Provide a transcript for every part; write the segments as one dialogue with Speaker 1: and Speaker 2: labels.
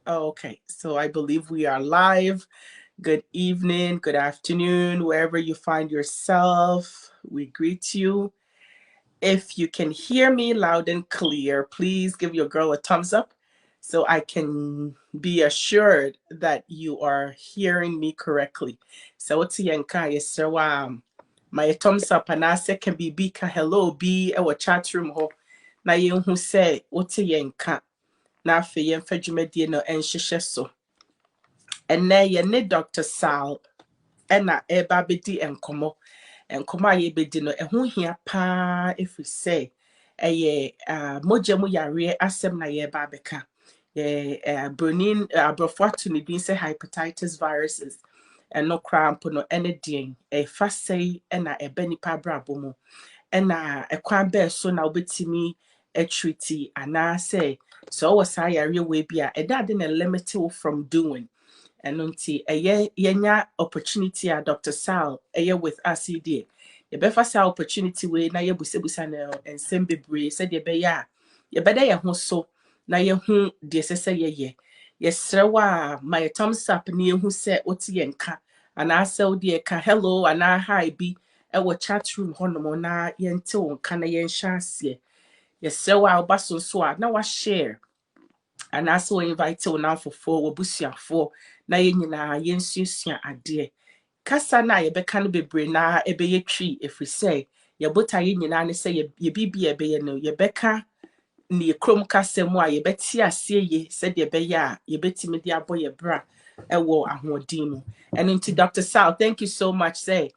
Speaker 1: Okay, so I believe we are live. Good evening, good afternoon, wherever you find yourself. We greet you. If you can hear me loud and clear, please give your girl a thumbs up so I can be assured that you are hearing me correctly. So what's yanka yes sir my thumbs up and I say can be ka hello be our chat room ho na yen who say what's yanka na afei yɛmfa dwumadie no nhyehyɛ so. Ɛnnɛ yɛne Dr. Sal ɛna ɛba bɛdi nkɔmmɔ. Nkɔmmɔ a yɛbɛdi no ɛho hia paa ɛfiri sɛ ɛyɛ mogya mu yareɛ asɛm na yɛba abɛka. Bronin aborɔfo ato ne din sɛ hepatitis viruses. Ɛno koraa mpo no ɛne deɛn ɛfa sɛi ɛna ɛba nipa abrabɔ mu. Ɛna ɛkwan bɛɛ so na wobɛtumi treaty anaasɛ so ɔwɔ saa yareɛ wei bi a ɛda ade na limit wo from doing. Ɛno nti ɛyɛ yɛnya opportunity a Dr. Sal ɛyɛ with us yi deɛ yɛbɛfa saa opportunity wei na yɛbusabusa no nsɛm bebree sɛdeɛ ɛbɛyɛ a yɛbɛda yɛn ho so na yɛhu deɛ ɛsɛ sɛ yɛyɛ. Yɛsrɛ wo a ma yɛ thumbs up na yɛhu sɛ wote yɛn ka anaasɛ wo deɛ ka hello anaa hi bi ɛwɔ chat room hɔnom na yɛnte wo nka na yɛnhyɛ aseɛ. Yɛsrɛ wo a woba so nso a na washare anaasɛ wo invite wo namfofoɔ w'abusuafoɔ na yɛn nyinaa yɛnsuasua adeɛ. Kasa na yɛbɛka no bebree na ɛbɛyɛ twi ɛfiri sɛ yɛbota yɛn nyinaa ne sɛ yɛbiribi a yɛbɛyɛ no yɛbɛka ne yɛkurom kasa mu a yɛbɛte aseɛ yie sɛdeɛ ɛbɛyɛ a yɛbɛtumi de abɔ yɛ bra ɛwɔ ahoɔden mu. Ɛno nti Dr. Sal, thank you so much sɛ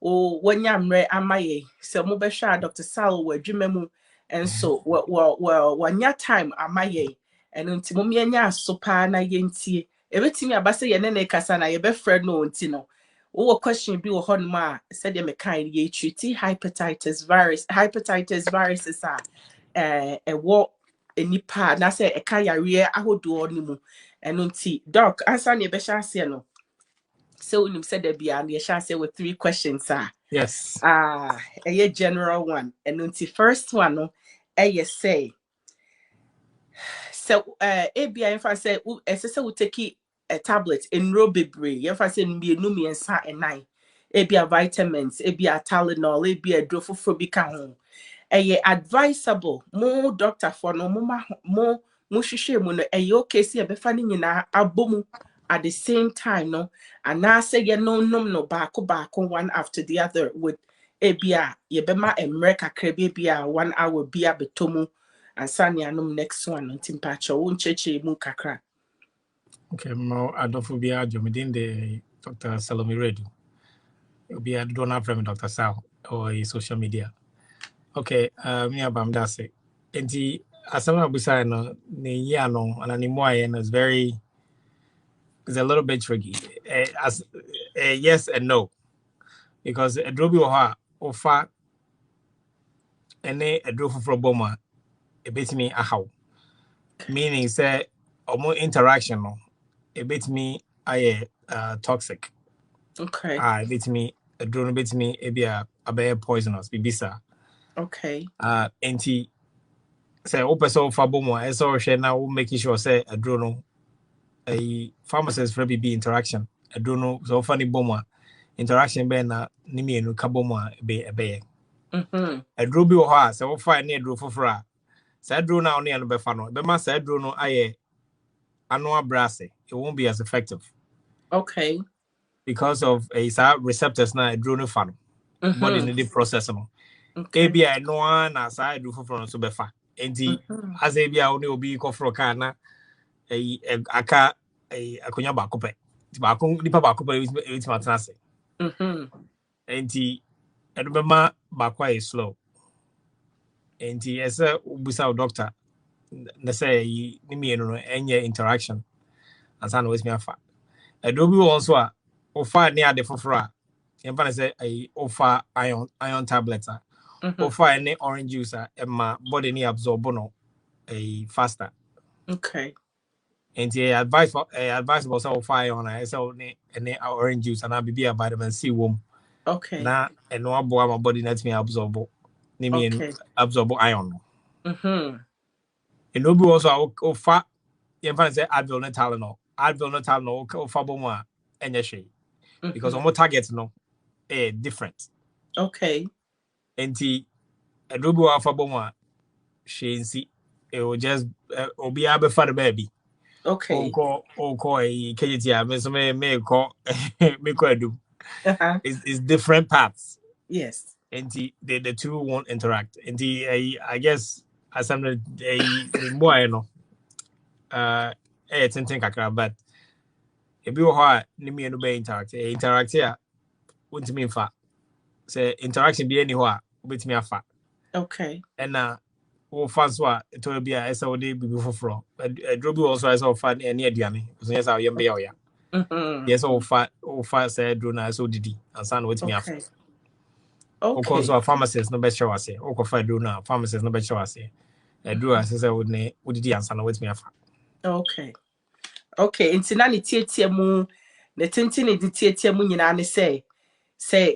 Speaker 1: wɔnya mmerɛ ama yɛ sɛ mobɛhwɛ a Dr. Sal wɔ adwuma mu nso wɔnya time ama yɛ. Ɛno nti mommɛnya aso paa na yɛntie. Ɛbɛtumi aba sɛ yɛne ne kasa na yɛbɛfrɛ no nti no. Wowɔ question bi wɔ hɔnom a sɛdeɛ mekae yɛtreati hepatitis viruses a ɛwɔ nipa a na sɛ ɛka yareɛ ahodoɔ no mu. Ɛno nti doc ansa na yɛbɛhyɛ aseɛ no sɛ wonim sɛ da bia na yɛhyɛ aseɛ with 3 questions a
Speaker 2: yes
Speaker 1: ɛyɛ general one. Ɛno nti first one no ɛyɛ sɛ ebia yɛmfa sɛ ɛsɛ sɛ wotaki a tablet nnuro bebree yɛmfa sɛ mmienu mmiɛnsa ɛnan ebia vitamins ebia Tylenol ebia aduro foforɔ bi ka ho. Ɛyɛ advisable mo doctor for no mo hwehwɛ mu no ɛyɛ okay sɛ yɛbɛfa no nyinaa abɔ mu at the same time no anaasɛ yɛnom no baako one after the other with ebia yɛbɛma mmerɛ kakra bi ebia 1 hour bi abɛtɔ mu ansa ne anom next one nti mpakyɛ wo nkyerɛkyerɛ mu kakra.
Speaker 2: okay mo adofo bi adwomden de Dr. Salome Redu obi ado na from Dr. Sal or social media. Okay, me abam dase. Enti asama busa no ne ya no and ani mo is it's a little bit tricky. Yes and no. Because a drobi wa ofa ene a drofu for boma a bit me ahaw. Meaning say omo interaction no a bit me aye toxic.
Speaker 1: Okay.
Speaker 2: A bit me a drone bit me a be a poisonous bibisa.
Speaker 1: Okay.
Speaker 2: Enti say opeso fa bomo e so hwe na we making sure say a drone a pharmacist for be interaction a drone so funny bomo interaction be na ni mienu ka bomo be ebe a drone bi wo ha say wo fa na a drone foforo a say drone na one no be fa no be ma say drone no aye annual brass it won't be as effective.
Speaker 1: Okay.
Speaker 2: Because of a receptors na a drone fa no body need the process no.
Speaker 1: Okay.
Speaker 2: ABI no one as I do for so befa. Enti as ABI only obi ko for car na aka akonya ba ko pe. Ti ba ko nipa ba ko pe with matana se. Enti edubema ba kwa is slow. Enti ese ubusa doctor na say ni me no enye interaction ansa na wesmi afa. Edobi won so a ofa ne ade foforo a yemfa na say ofa iron tablets a ofa any orange juice ma body ni absorb no faster.
Speaker 1: Okay.
Speaker 2: And the advisable so ofa on so any orange juice and be a vitamin C wom.
Speaker 1: Okay.
Speaker 2: Na and no abo my body let me absorb ni me absorb iron. And no be also ofa you find say Advil no Tylenol. Advil no Tylenol o fa bom a enya hwe. Because omo target no different.
Speaker 1: Okay.
Speaker 2: Enti adrobi wa fa bom a hwe nsi. It will just obi abefa the baby.
Speaker 1: Okay.
Speaker 2: Oko e KGT me so me ko me ko adum.
Speaker 1: Uh-huh.
Speaker 2: It's different paths.
Speaker 1: Yes.
Speaker 2: And the two won't interact. And I guess as I'm a more you know it's in kakra but if you are nimi no be interact here won't mean fa say interaction be anywhere with me afa
Speaker 1: Okay.
Speaker 2: and wo fans wa it will be a esa wo dey bibi foforo drobi also esa wo fa any aduane so yes how yem be ya
Speaker 1: Mm-hmm.
Speaker 2: yes wo fa say drone so didi and san with me afa.
Speaker 1: Okay.
Speaker 2: Okay.
Speaker 1: Okay.
Speaker 2: So a pharmacist no be sure wase. Oko fa do na pharmacist no be sure wase. Do as say would ne would di answer na wait me afa.
Speaker 1: Okay. Okay. Nti na ne tietie mu ne tenti ne di tietie mu nyina ne say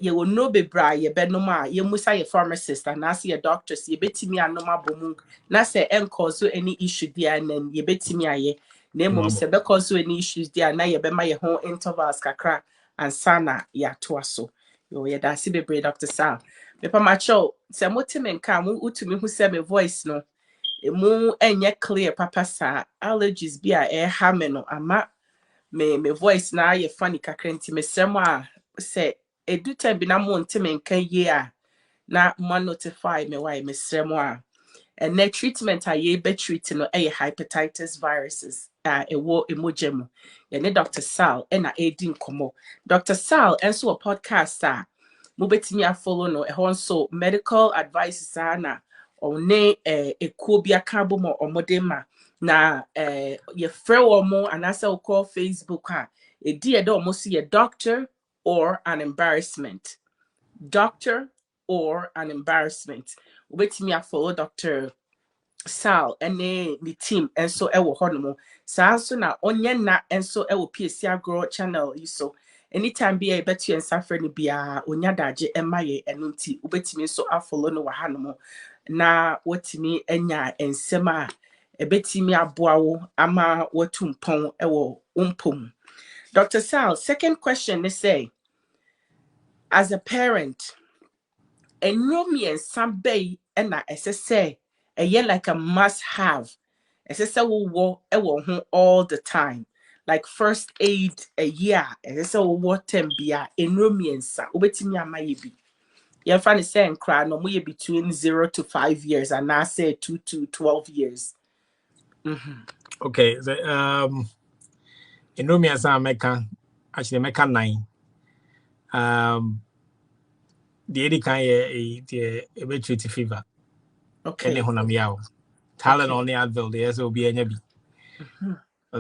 Speaker 1: ye will no be bra ye benom a ye musa ye pharmacist and as ye doctors ye betimi anom abomu na say cause any issue there and ye betimi aye na mum say be cause any issues there na ye be ma ye ho intervals kakra and sana ya to aso yo ye da si bebre Dr. Sal me pa ma cho say motime nka mu utumi hu say me voice no emu enye clear papa sa allergies bi a ha me no ama me voice na ye funny kakra nti me sem a say edu time bi na mo nteme nka ye a na mo notify me why me srem a and the treatment a ye be treat no hepatitis viruses ewo emoja mu ye ne Dr. Sal na edi nkomo Dr. Sal enso a podcast a mo betimi a follow no e ho nso medical advice na one ekuo bi aka bo mo omode ma na ye frɛ wo mo anasa wo call Facebook a edi e do mo si ye doctor or an embarrassment. Doctor or an embarrassment. Wait me, I follow Dr. Sal and the team and so ewo honomo. Sa so na onye na and so ewo PSC Grow channel you so anytime be a betu and suffer ni bia onya daje emaye enunti ubetimi so afolo no wahanomo na wotimi enya ensema ebetimi aboawo ama watumpon ewo umpom. Dr. Sal, second question they say as a parent, enromiensa bay na ɛsɛ sɛ like a must have. Ɛsɛ sɛ wowɔ ɛwɔ ho all the time. Like first aid a year, ɛsɛ sɛ wowɔ term bia enromiensa. Wobɛtumi ama yɛ bi. Yɛmfa ne sɛ nkra no mo yɛ between 0 to 5 years and I say 2 to 12 years.
Speaker 2: Okay, so enromiensa meka actually meka 9. The edi kan ye the treat fever.
Speaker 1: Okay.
Speaker 2: Ene honam yaw. Tylenol ne Advil the so be enya bi.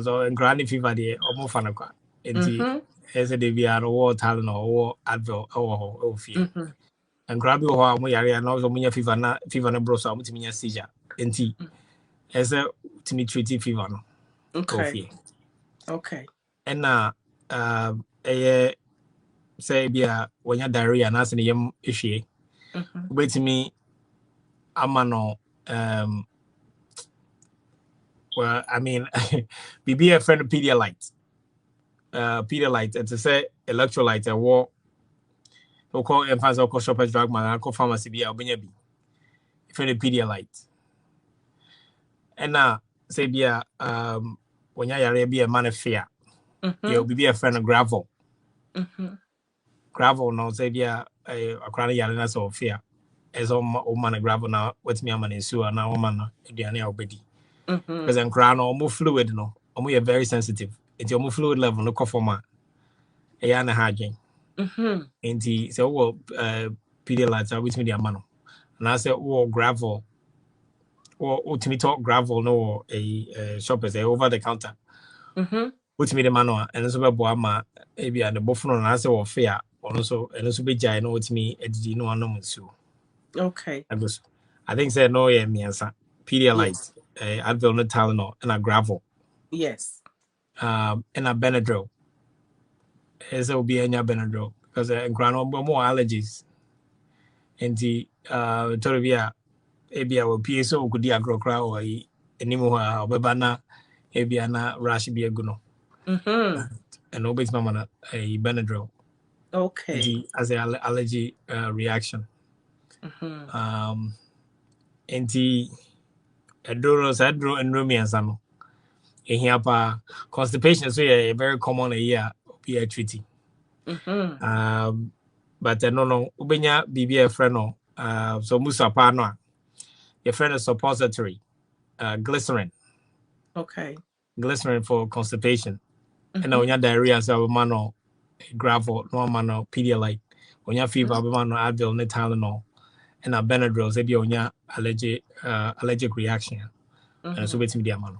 Speaker 2: So en grande fever the omo fa na kwa. Enti ese de bi aro wo Tylenol wo Advil o fie. And grab you how yare na so munya fever na bro so mutimi nya seizure. Enti ese timi treat fever no.
Speaker 1: Okay. Okay.
Speaker 2: And say bia when you diarrhea na se ne yam ehwie. Wetimi amano well I mean be a friend of Pedialyte. Pedialyte it's a say electrolyte and war we call emphasis or Shoppers Drug Mart and pharmacy be obenya bi. Friend of Pedialyte. And say bia when you be a man of fear. You'll be a friend of gravel. Gravel no say bia a crowd yare so fear. As all man gravel now what's me a man in sewer now woman aduane obedi. Because I'm crown or more fluid no. Or are very sensitive. It's your more fluid level no conforma. A yana hygiene. And he said, well, Pedialyte are with me the amano. And I said, oh, gravel. Or to me talk gravel no a shop say over the counter. Put me the manual and so boama maybe and the buffalo and answer or fair also and also be jay no with me at no one so.
Speaker 1: Okay.
Speaker 2: I think say no yeah me answer. Pedialyte, Advil no Tylenol and a gravel.
Speaker 1: Yes.
Speaker 2: And a Benadryl. As will be any Benadryl because grano more allergies. And the Toribia Abia will PSO could be a grow crowd or anymore or bebana ebi ana rash bi aguno and obet mama na a Benadryl
Speaker 1: Okay.
Speaker 2: as a allergy reaction enti edoro miensa no ehia pa constipation so yeah very common here be a treaty but no ubenya bibi e friend no so musa pa no your friend is suppository glycerin
Speaker 1: Okay.
Speaker 2: for constipation and when you diarrhea so man gravel no man no Pedialyte when you fever man no Advil ne Tylenol and a Benadryl say be on your allergic reaction and so betimi dia man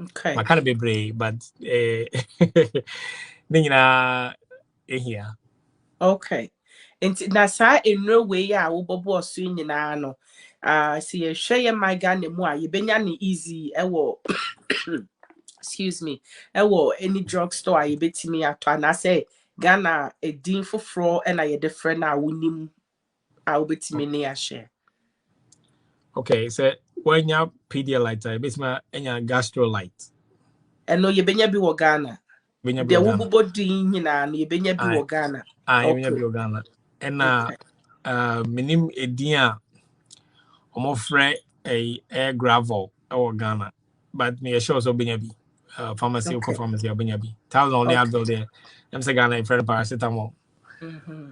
Speaker 1: Okay.
Speaker 2: ma kind of be but nina here.
Speaker 1: Okay. Nti na saa enro wei a wobɔbɔ so nyinaa no si yɛhwɛ yɛ my Ghana mu a yɛbɛnya ne easy ɛwɔ excuse me ɛwɔ any drugstore a yɛbɛtumi atɔ anaasɛ Ghana edin foforɔ ɛna yɛde frɛ no a wonim a wobɛtumi ne ahyɛ.
Speaker 2: Okay, so when you Pedialyte basically any Gastrolite
Speaker 1: Ɛno yɛbɛnya bi wɔ Ghana.
Speaker 2: benya bi
Speaker 1: Deɛ
Speaker 2: organa
Speaker 1: wobobɔ din nyinaa no yɛbɛnya bi wɔ Ghana.
Speaker 2: benya
Speaker 1: Okay.
Speaker 2: bi organa and
Speaker 1: Okay.
Speaker 2: minim edin a omofre a air gravel or Ghana but me sure so benya bi pharmacy or
Speaker 1: Okay.
Speaker 2: pharmacy benya bi thousand only Advil there I'm say Ghana in friend paracetamol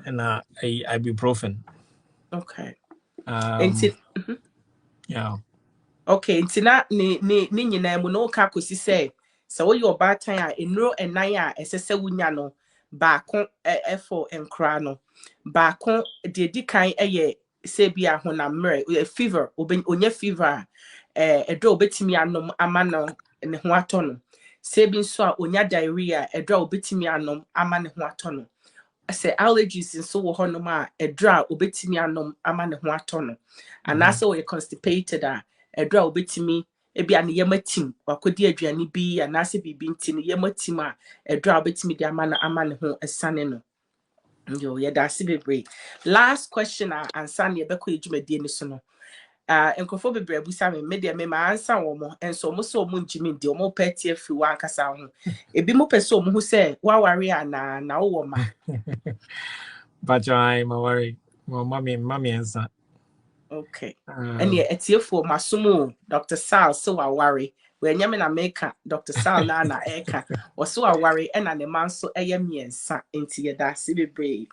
Speaker 2: and a ibuprofen
Speaker 1: Okay.
Speaker 2: um
Speaker 1: Nti
Speaker 2: yeah.
Speaker 1: okay, nti na ne nyinaa mu no woka kosi sɛ woyɛ ɔbaatan a nnuro ɛnan a ɛsɛ sɛ wonya no baako ɛfɔ nkora no baako deɛ di kan ɛyɛ sɛ bi a honammerɛ fever onye fever a ɛdɔ a obetumi anom ama no ne ho atɔ no sɛ bi nso a onya diarrhea ɛdɔ a obetumi anom ama ne ho atɔ no sɛ allergies nso wɔ hɔnom a ɛdɔ a obetumi anom ama ne ho atɔ no anaasɛ wɔyɛ constipated a ɛdɔ a obetumi ebi a ne yam atim wakɔdi aduane bi anaasɛ biribi nti ne yam atim a ɛdɔ a obetumi de ama ne ho ɛsane no yo yɛda ase bebree last question a ansa ne yɛbɛkɔ yɛ dwumadie no so no nkurɔfoɔ bebree abusa me deɛ mema ansa wɔn mo nso wɔn sɛ wɔn ntumi ndi wɔn pɛ tie firi wɔn ankasa ho ebi mo pɛ sɛ wɔn ho sɛ waware anaa na wowɔ ma.
Speaker 2: But I'm worried. Well, mommy answer.
Speaker 1: Okay. Ɛnneɛ atiefoɔ masom o Dr. Sal sɛ waware wɔanyɛ me na meka Dr. Sal na ɛka wɔso waware ɛna ne ma nso ɛyɛ mmiɛnsa nti yɛda ase bebree.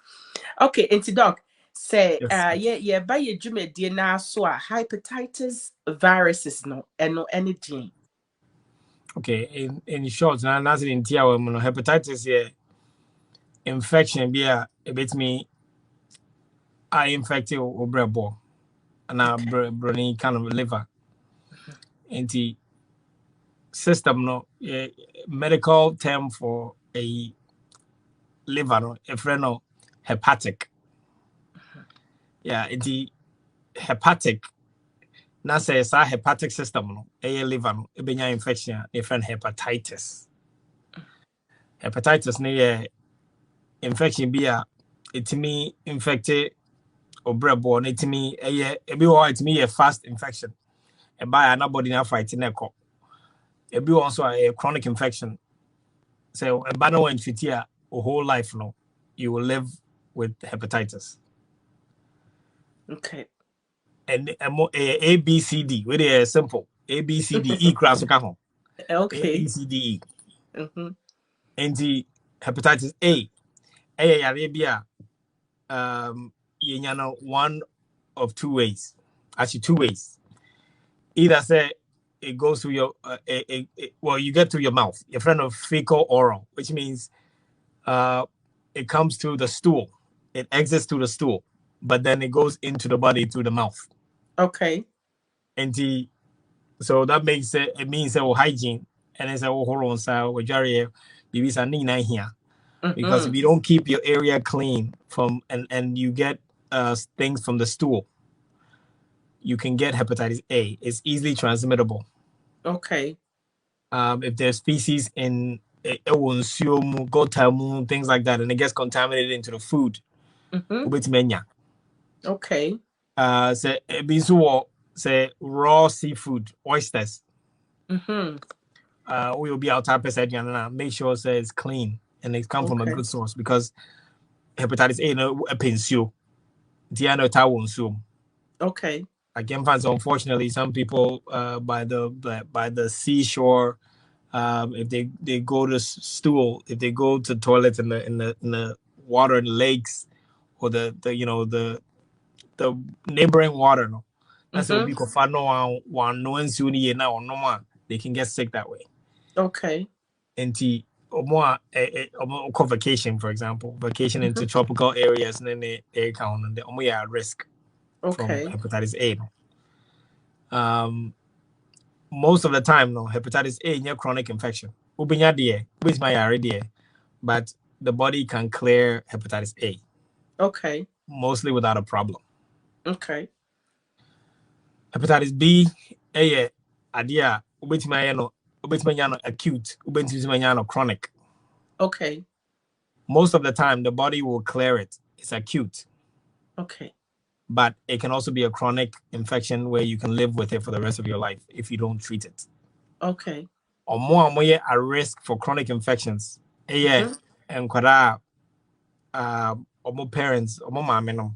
Speaker 1: Okay, nti doc sɛ yɛba yɛ dwumadie naa so a hepatitis viruses no ɛno ɛne deɛn.
Speaker 2: Okay, in short, now that's in tia hepatitis here infection be a bit me I infected or brebo and a brony kind of liver. And the system no medical term for a liver no a friend no hepatic. Yeah, the hepatic na say sa hepatic system no a liver no ebenya infection a friend hepatitis. Hepatitis no infection be a itimi infected or breadborn itimi ebi or itimi a fast infection and by anybody now fighting echo ebi also a chronic infection so a banner when fitia a whole life no you will live with hepatitis.
Speaker 1: Okay.
Speaker 2: And a b c d where they are simple a b c d e class okay
Speaker 1: Okay.
Speaker 2: a b c d e and the hepatitis a arabia you know one of two ways. Actually, two ways. Either say it goes through your well, you get through your mouth, your friend of fecal oral, which means it comes through the stool. It exits through the stool, but then it goes into the body through the mouth.
Speaker 1: Okay.
Speaker 2: And so that makes it means that hygiene and it's a whole on side with Jerry babies are here. Because if you don't keep your area clean from and you get things from the stool, you can get hepatitis A. It's easily transmittable.
Speaker 1: Okay.
Speaker 2: If there's species in gotamu, things like that, and it gets contaminated into the food,
Speaker 1: okay.
Speaker 2: Say raw seafood, oysters. we will be out type of make sure it's clean and it come from a
Speaker 1: Okay.
Speaker 2: good source because hepatitis A no a pensio. Diana tawon so.
Speaker 1: Okay.
Speaker 2: Again, fans, unfortunately, some people by the seashore, if they go to stool, if they go to toilets in the water in lakes or the neighboring water, no, that's what we call one no one soon now or no more. They can get sick that way.
Speaker 1: Okay.
Speaker 2: And more vacation, for example, vacation into tropical areas, and then they count and they are at risk from
Speaker 1: Okay.
Speaker 2: hepatitis A. Most of the time, no, hepatitis A is a chronic infection. Ubinya dear, which my idea, but the body can clear hepatitis A
Speaker 1: Okay.
Speaker 2: mostly without a problem.
Speaker 1: Okay.
Speaker 2: Hepatitis B, a idea, which my no, acute, which my chronic.
Speaker 1: Okay.
Speaker 2: Most of the time, the body will clear it. It's acute,
Speaker 1: Okay.
Speaker 2: but it can also be a chronic infection where you can live with it for the rest of your life if you don't treat it.
Speaker 1: Okay.
Speaker 2: Or more at risk for chronic infections. And omo parents, omo maame no,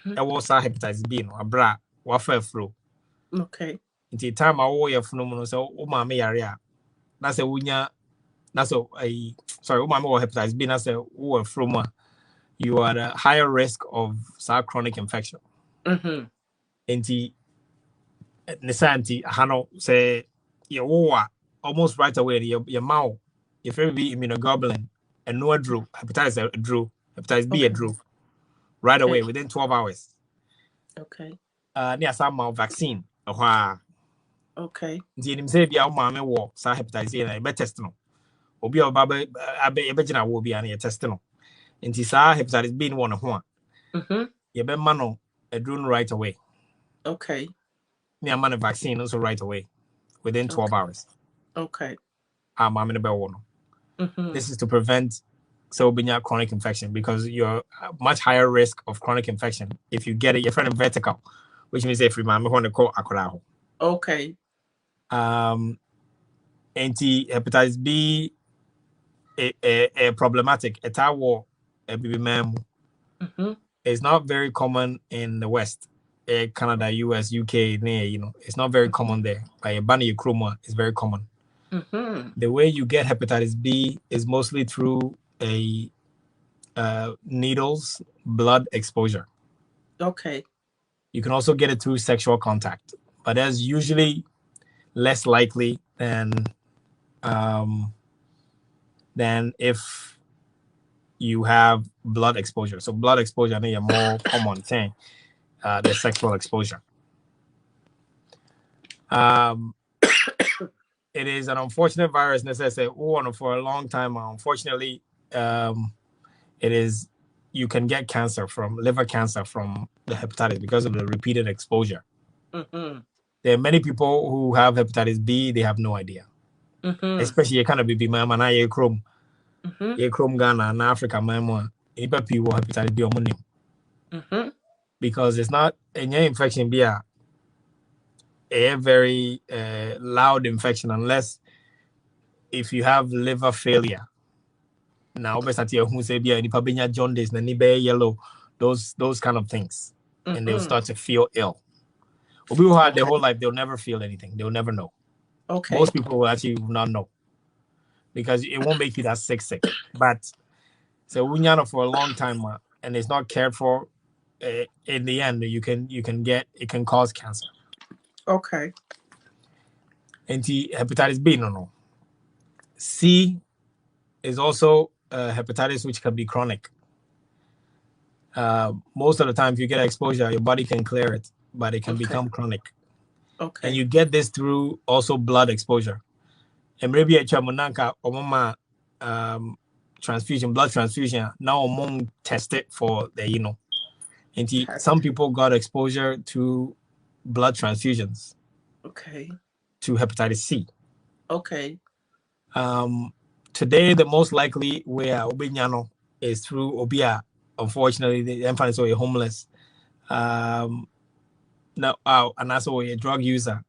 Speaker 2: ɛwɔ saa hepatitis B no, abra wafa afuro.
Speaker 1: Okay.
Speaker 2: Nti time a wo yɛ funu mu no, so wo maame yare a, na sɛ wonya, na sɛ sorry, wo maame wɔ hepatitis B, na sɛ wo afuro mu a, you are at a higher risk of saa chronic infection. Nti ne saa nti aha no sɛ yɛwo a almost right away your mouth, your friend be immunoglobulin and no drew hepatitis B a drew right away within 12 hours.
Speaker 1: Okay.
Speaker 2: Near some vaccine.
Speaker 1: Okay.
Speaker 2: The say be our mammy war, sa hepatitis A, better test no. Obi or baba, I bet you will be any test no. And Tisa hepatitis B one of one. You bet mano a drone right away.
Speaker 1: Okay.
Speaker 2: Near man vaccine also right away within 12 hours.
Speaker 1: Okay.
Speaker 2: Mammy the bell one. This is to prevent chronic infection because you're much higher risk of chronic infection if you get it. You're from vertical, which means if you remember when to call akuraho.
Speaker 1: Okay.
Speaker 2: Hepatitis B a problematic. It's not very common in the West. Canada, US, UK, it's not very common there. But Bani Chroma is very common. The way you get hepatitis B is mostly through a needles, blood exposure.
Speaker 1: Okay.
Speaker 2: You can also get it through sexual contact, but that's usually less likely than if you have blood exposure. So blood exposure, I think, a more common thing than sexual exposure. It is an unfortunate virus, and as I say, for a long time. Unfortunately, it is. You can get cancer from liver cancer from the hepatitis because of the repeated exposure. There are many people who have hepatitis B, they have no idea. Especially kind of baby mama na ye chrome Ghana and Africa mama people hepatitis B because it's not any infection be a very loud infection unless if you have liver failure. Now obviously who say be any pabenya jaundice na ni yellow, those kind of things, and they'll start to feel ill. But people who had their whole life, they'll never feel anything. They'll never know.
Speaker 1: Okay.
Speaker 2: Most people will actually not know because it won't make you that sick. But so we know for a long time, and it's not cared for. In the end, you can get it can cause cancer.
Speaker 1: Okay.
Speaker 2: And hepatitis B, no. C is also hepatitis which can be chronic. Most of the time, if you get exposure, your body can clear it, but it can become chronic.
Speaker 1: Okay.
Speaker 2: And you get this through also blood exposure. And maybe a chamunanka or blood transfusion. Now among test it for the And some people got exposure to blood transfusions.
Speaker 1: Okay.
Speaker 2: To hepatitis C.
Speaker 1: Okay.
Speaker 2: Today, the most likely way is through obia. Unfortunately, the infant is homeless. Now, and also a drug user.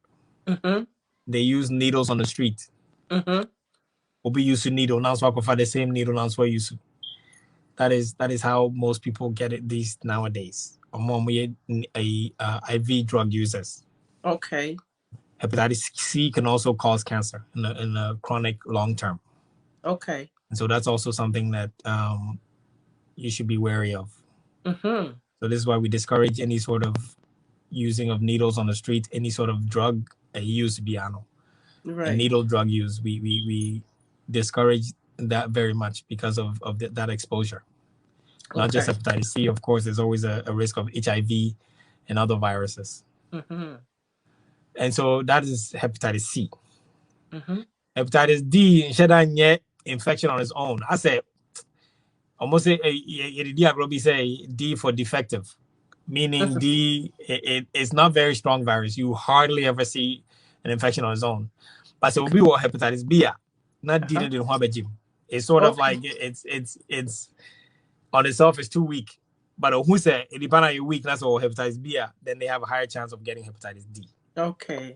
Speaker 2: They use needles on the street. Will be used to needle now, so I prefer the same needle now, so use. That is how most people get it these nowadays. IV drug users.
Speaker 1: Okay.
Speaker 2: Hepatitis C can also cause cancer in a chronic long term.
Speaker 1: Okay.
Speaker 2: And so that's also something that you should be wary of. So this is why we discourage any sort of using of needles on the street, any sort of drug use biano.
Speaker 1: Right.
Speaker 2: And needle drug use, we discourage that very much because of that exposure. Not just hepatitis C, of course, there's always a risk of HIV and other viruses. And so that is hepatitis C. Hepatitis D, infection on its own. I say, almost say D for defective, meaning D it's not very strong virus. You hardly ever see an infection on its own. But so we will hepatitis B, not D in the It's sort of like it's on itself is too weak. But who say it depends on your weakness or hepatitis B, then they have a higher chance of getting hepatitis D.
Speaker 1: Okay.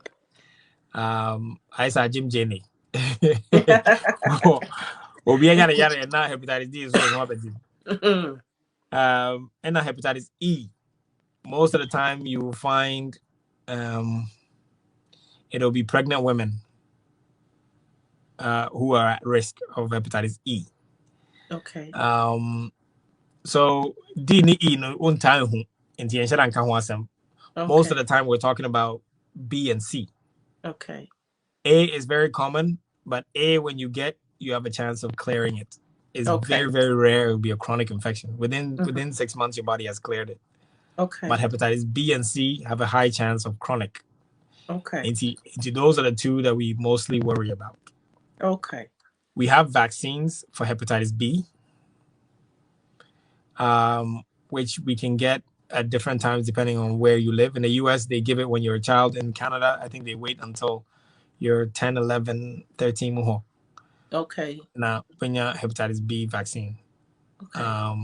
Speaker 2: I saw Jim Jenny. Obi yada yada na hepatitis D is what and hepatitis E. Most of the time you will find it'll be pregnant women who are at risk of hepatitis E.
Speaker 1: Okay.
Speaker 2: So D and E no one time most of the time we're talking about B and C.
Speaker 1: Okay.
Speaker 2: A is very common, but A when you have a chance of clearing it. It's very, very rare. It will be a chronic infection. Within 6 months, your body has cleared it.
Speaker 1: Okay.
Speaker 2: But hepatitis B and C have a high chance of chronic.
Speaker 1: Okay.
Speaker 2: And those are the two that we mostly worry about.
Speaker 1: Okay.
Speaker 2: We have vaccines for hepatitis B, which we can get at different times depending on where you live. In the US, they give it when you're a child. In Canada, I think they wait until you're 10, 11, 13 muho.
Speaker 1: Okay.
Speaker 2: Now, when you hepatitis B vaccine.
Speaker 1: Okay.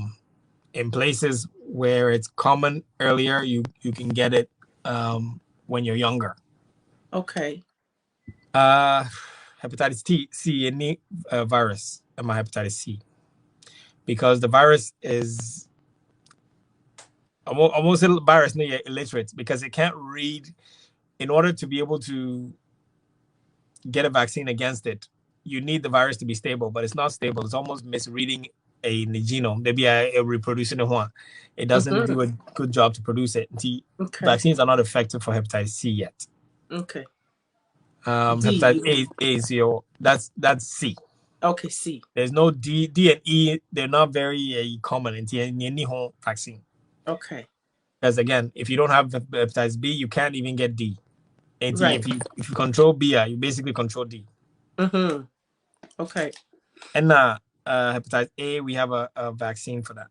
Speaker 2: In places where it's common earlier, you can get it when you're younger.
Speaker 1: Okay.
Speaker 2: Hepatitis C, any virus, hepatitis C, because the virus is almost a virus near illiterate because it can't read. In order to be able to get a vaccine against it, you need the virus to be stable, but it's not stable. It's almost misreading a genome. Maybe a reproducing one. It doesn't do a good job to produce it. Vaccines are not effective for hepatitis C yet.
Speaker 1: Okay.
Speaker 2: Hepatitis A is that's C.
Speaker 1: Okay, C.
Speaker 2: There's no D and E. They're not very common in any home vaccine.
Speaker 1: Okay.
Speaker 2: Because again, if you don't have hepatitis B, you can't even get D. And
Speaker 1: right.
Speaker 2: if you control B, you basically control D.
Speaker 1: Okay.
Speaker 2: And hepatitis A, we have a vaccine for that.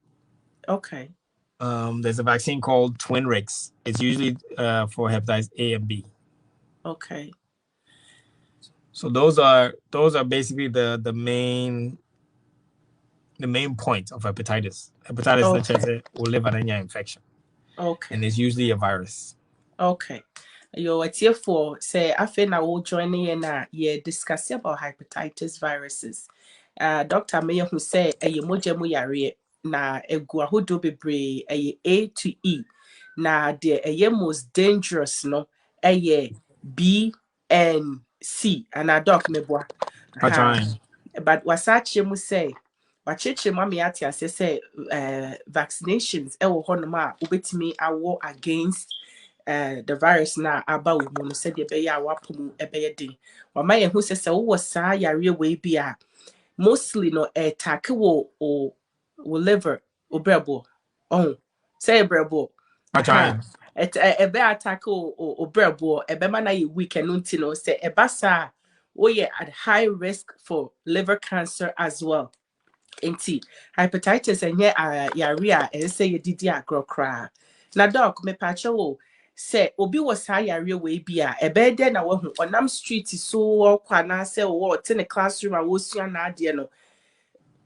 Speaker 1: Okay.
Speaker 2: There's a vaccine called Twinrix. It's usually for hepatitis A and B.
Speaker 1: Okay.
Speaker 2: So those are basically the main point of hepatitis. Hepatitis will live an infection.
Speaker 1: Okay.
Speaker 2: And it's usually a virus.
Speaker 1: Okay. Yo, it's here for say I feel now we'll join in discuss about hepatitis viruses. Dr. Mayor who say a moja mu yare na egu ahodo bebre A to E. Na the most dangerous no B and C and a doc meboa. But wasachi mu say wachichi mami ati ase say vaccinations ewo honoma ubetimi awo against the virus na aba wo mu no said be ya wapomu ebe din wa ma ye hu se wo saa yare we bi a mostly no attack wo liver o brebo say brebo ebe attack o brebo ebe ma na ye weak and unti no say eba sa we at high risk for liver cancer as well. Inti hepatitis enye yare a say ye didi agrokra na doc me pache wo say obi was saa yare we bi a ebe de na wo hu onam street so kwa na say wo te ne classroom a wo sua na ade no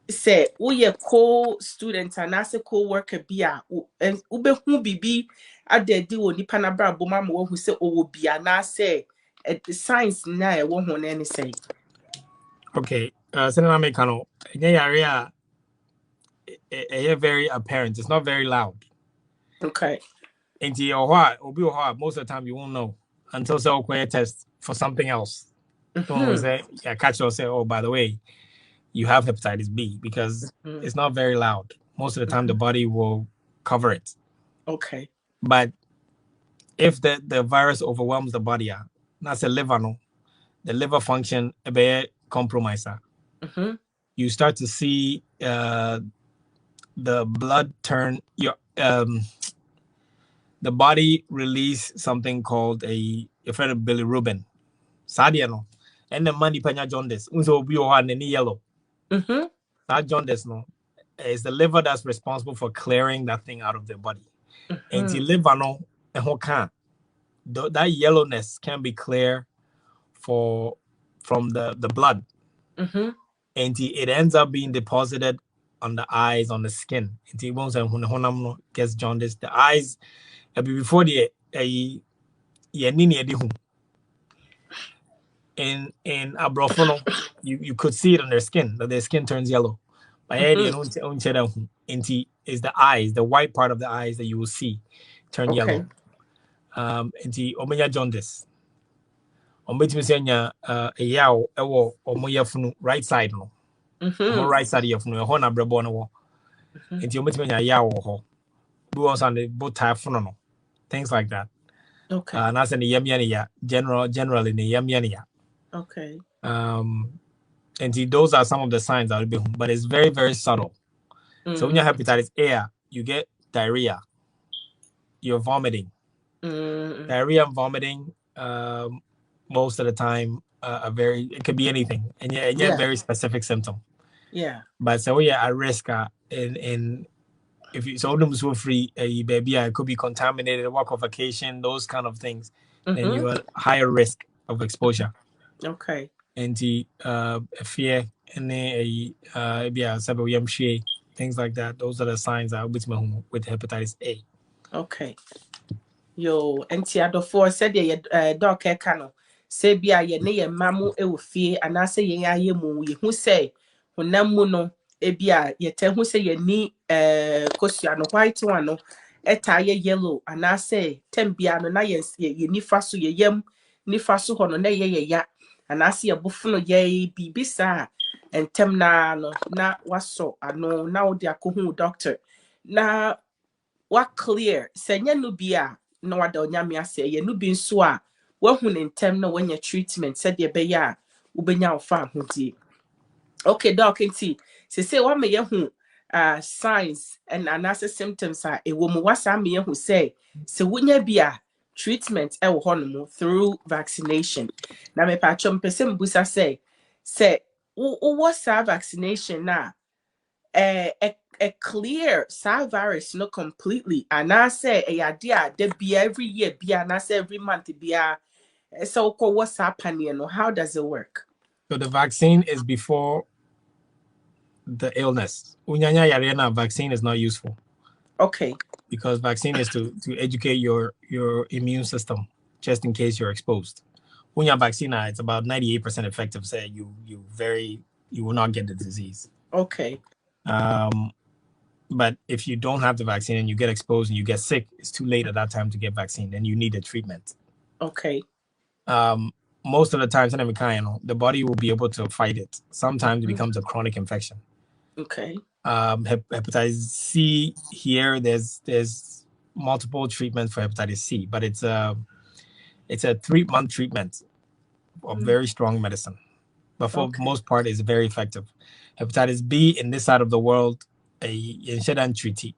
Speaker 1: say wo ye co-student and as a co-worker bi a ube hu bibi adedi wo nipa na bra boma ma wo hu say owo bia na say science na e wo hu na any say
Speaker 2: Okay. Senator Mekano, area very apparent. It's not very loud.
Speaker 1: Okay.
Speaker 2: Into your heart, most of the time you won't know until so test for something else. Don't say, yeah, catch or say, oh, by the way, you have hepatitis B because it's not very loud. Most of the time, the body will cover it.
Speaker 1: Okay.
Speaker 2: But if the virus overwhelms the body, that's a liver, no, the liver function a bit compromised. You start to see the blood turn your the body release something called a friend of bilirubin. Sadia no, and the money panya jaundice. Unso be or any yellow. That jaundice no is the liver that's responsible for clearing that thing out of the body. And the liver no, and that yellowness can be clear from the blood. And it ends up being deposited on the eyes, on the skin. And it won't say when the honam gets jaundice, the eyes before the in abrofono, you could see it on their skin, that their skin turns yellow. But is the eyes, the white part of the eyes that you will see turn yellow. Into omega jaundice. Ombetimi senya a yaw ewo omoyafunu right side no. Right side yafunu ho na brebo no wo. Into ombetimi nya yaw ho. Do also on the both type no. Things like that.
Speaker 1: Okay.
Speaker 2: And that's in the yamiania, generally in the yamiania.
Speaker 1: Okay.
Speaker 2: And those are some of the signs that will be, but it's very, very subtle. So when you have hepatitis A, you get diarrhea, you're vomiting. Diarrhea and vomiting, most of the time, it could be anything, and yeah, very specific symptom.
Speaker 1: Yeah.
Speaker 2: But so yeah, at risk, in if you so so free, baby, it could be contaminated, work of vacation, those kind of things, then you are higher risk of exposure.
Speaker 1: Okay.
Speaker 2: And the fear and things like that. Those are the signs I with hepatitis A.
Speaker 1: Okay. Yo, enti adofo said ye doc e kano. Say bia ye ne ye mamu e wo fie anase ye aye mu ye hu say honam mu no e bia ye te hu say ye ni kosua no white one no eta ye yellow anase tem bia no na ye nifa so ye yam nifa so ho no na ye ya anase ye bofu no ye bibisa entem na no na waso ano na wo de akohu doctor na what clear senya no bia na wada onyame ase ye no bi nso a wahu ne ntem na wanya treatment said ye be ya ubenya ofa ahodi. Okay doc nti say what me ye hu signs and analysis symptoms are e wo mu wasa me ye hu say se wonya bia treatment e wo hono through vaccination na me pa chom pese mbusa say wo sa vaccination na a clear SARS virus not completely and I say a idea there be every year be and I say every month be so what's happening or how does it work?
Speaker 2: So the vaccine is before the illness. Unyanya yarena vaccine is not useful.
Speaker 1: Okay.
Speaker 2: Because vaccine is to educate your immune system just in case you're exposed. Unya vaccine it's about 98% effective. Say you will not get the disease.
Speaker 1: Okay.
Speaker 2: But if you don't have the vaccine and you get exposed and you get sick, it's too late at that time to get vaccine. Then you need a treatment.
Speaker 1: Okay.
Speaker 2: Most of the time, the body will be able to fight it. Sometimes it becomes a chronic infection.
Speaker 1: Okay.
Speaker 2: Hepatitis C here, there's multiple treatments for hepatitis C, but it's a 3-month treatment of very strong medicine. But for most part, it's very effective. Hepatitis B in this side of the world, a treaty.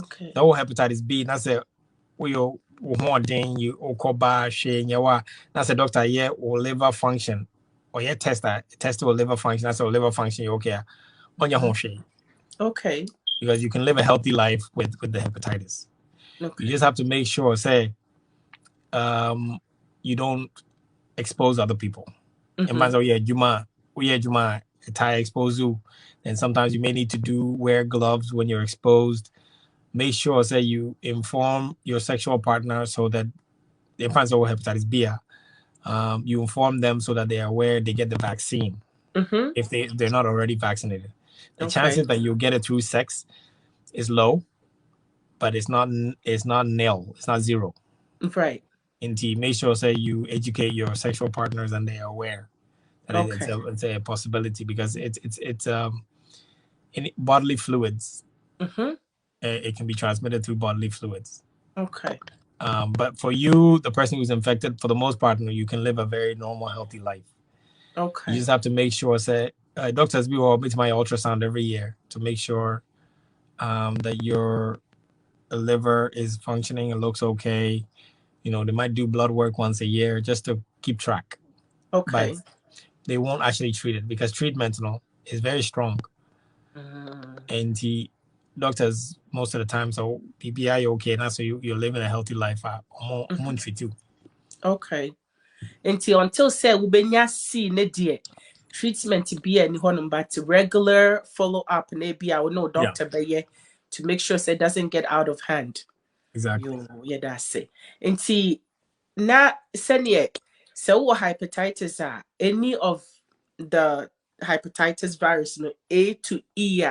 Speaker 1: Okay.
Speaker 2: The whole hepatitis B, that's a you that's a doctor yeah or liver function or yeah test or liver function. That's a liver function. You okay on your home shade.
Speaker 1: Okay.
Speaker 2: Because you can live a healthy life with the hepatitis. Okay. You just have to make sure, say, you don't expose other people. Juma, tie expose you. And sometimes you may need to wear gloves when you're exposed. Make sure, say, you inform your sexual partner so that the hepatitis B. You inform them so that they are aware they get the vaccine. if they're not already vaccinated. The
Speaker 1: Okay.
Speaker 2: chances that you'll get it through sex is low, but it's not nil. It's not zero.
Speaker 1: Right.
Speaker 2: Indeed, make sure say you educate your sexual partners and they are aware that
Speaker 1: Okay.
Speaker 2: it's a possibility because it's in bodily fluids. It can be transmitted through bodily fluids.
Speaker 1: Okay.
Speaker 2: But for you, the person who's infected, for the most part, you can live a very normal, healthy life. You
Speaker 1: Okay.
Speaker 2: just have to make sure, say, doctors will meet my ultrasound every year to make sure that your liver is functioning and looks okay. They might do blood work once a year just to keep track. But
Speaker 1: Okay.
Speaker 2: they won't actually treat it because treatment, is very strong. And doctors most of the time, so PPI okay, now so you're living a healthy life. Treat you.
Speaker 1: Okay. Until say wubenya see ne dear treatment be any honum but regular follow up maybe I will know
Speaker 2: Yeah,
Speaker 1: doctor be to make sure it doesn't get out of hand.
Speaker 2: exactly.
Speaker 1: You yeah that's it. Na senior so hepatitis any of the hepatitis virus no A to E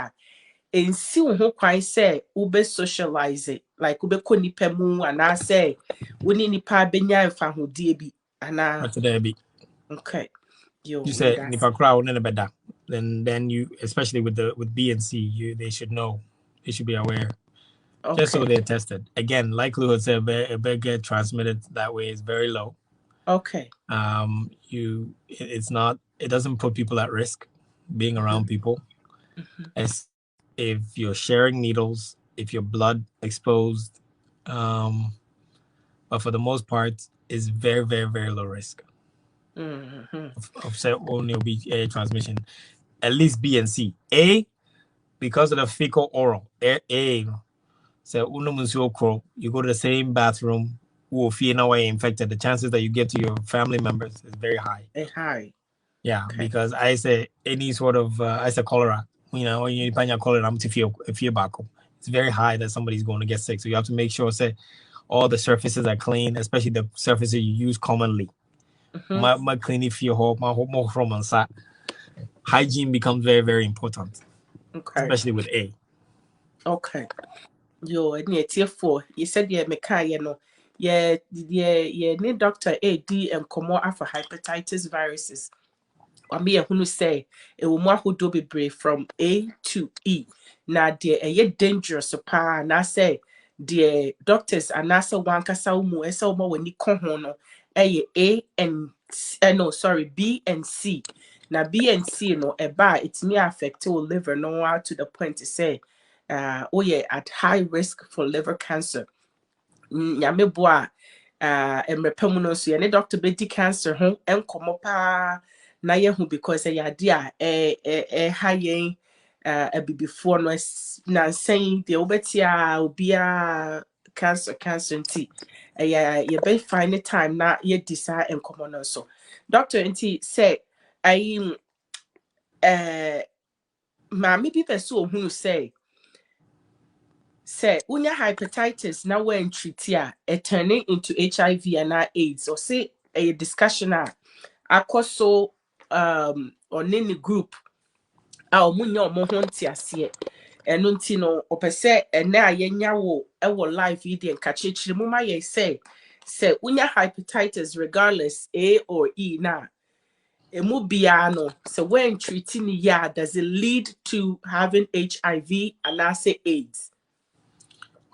Speaker 1: nsi wo ho kwan sɛ wobe socialize it like wobɛkɔ nipa mu anaasɛ wo ne nipa benya mfahodie bi ana
Speaker 2: But today,
Speaker 1: okay
Speaker 2: you
Speaker 1: yo yeah
Speaker 2: say
Speaker 1: that's
Speaker 2: nipa
Speaker 1: it
Speaker 2: crowd never better. Then you, especially with B and C, they should know. They should be aware. Just so
Speaker 1: okay
Speaker 2: they're tested. Again, likelihood say a get transmitted that way is very low.
Speaker 1: okay
Speaker 2: It's not, it doesn't put people at risk being around people, as if you're sharing needles, if your blood exposed. But for the most part, it's very, very, very low risk of say only be a transmission. At least B and C. A, because of the fecal oral. So you go to the same bathroom, who feel no way infected. The chances that you get to your family members is very high.
Speaker 1: hi
Speaker 2: Yeah,
Speaker 1: okay
Speaker 2: because I say any sort of I say cholera. When you find your cholera, I'm to feel back. It's very high that somebody's going to get sick. So you have to make sure say all the surfaces are clean, especially the surfaces you use commonly. My clean if you hope my more from on hygiene becomes very, very important,
Speaker 1: okay
Speaker 2: especially with A.
Speaker 1: okay yo any for you said yeah meka yeah no yeah need doctor AD and come after hepatitis viruses wame yɛhunu sɛ ɛwɔ mu ahodoɔ bebree from A to E na deɛ ɛyɛ dangerous paa anaasɛ deɛ doctors anaasɛ wankasa wo mu ɛsɛ woma w'ani kɔ ho no ɛyɛ A and no sorry B and C na B and C no ɛba a ɛtumi affect wo liver no out to the point sɛ woyɛ at high risk for liver cancer nyame boa mmerɛpɛ mu no nso yɛne doctor bɛdi cancer ho nkɔmmɔ paa na yɛhu because ɛyɛ ade a ɛha yɛn abibifoɔ no nansɛn deɛ wobɛte a obiara cancer nti ɛyɛ yɛbɛfa ne time na yɛdi saa nkɔmmɔ no nso doctor nti sɛ ayi maame bi pɛ sɛ ohunu sɛ wonya hepatitis na woantreat a turning into HIV and AIDS or say a discussion akɔ so ɔne ne group a ɔmo nya ɔmo ho nteaseɛ ɛno nti no ɔpɛ sɛ ɛnɛ a yɛnya wo ɛwɔ live yi deɛ nka kyerɛkyerɛ mu ma yɛ sɛ wonya hepatitis regardless A or E na emu biara no sɛ woantreat ne yɛ a does it lead to having HIV anaasɛ AIDS.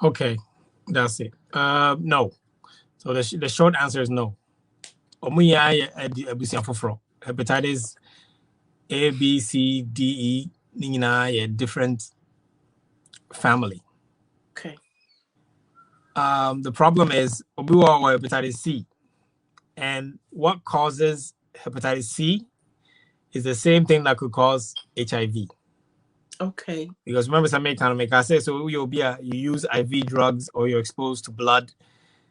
Speaker 2: Okay, that's it. No. So the short answer is no. Hepatitis A, B, C, D, E, a different family.
Speaker 1: Okay.
Speaker 2: The problem is hepatitis C, and what causes hepatitis C is the same thing that could cause HIV.
Speaker 1: Okay.
Speaker 2: Because remember, some make I say so you use IV drugs or you're exposed to blood.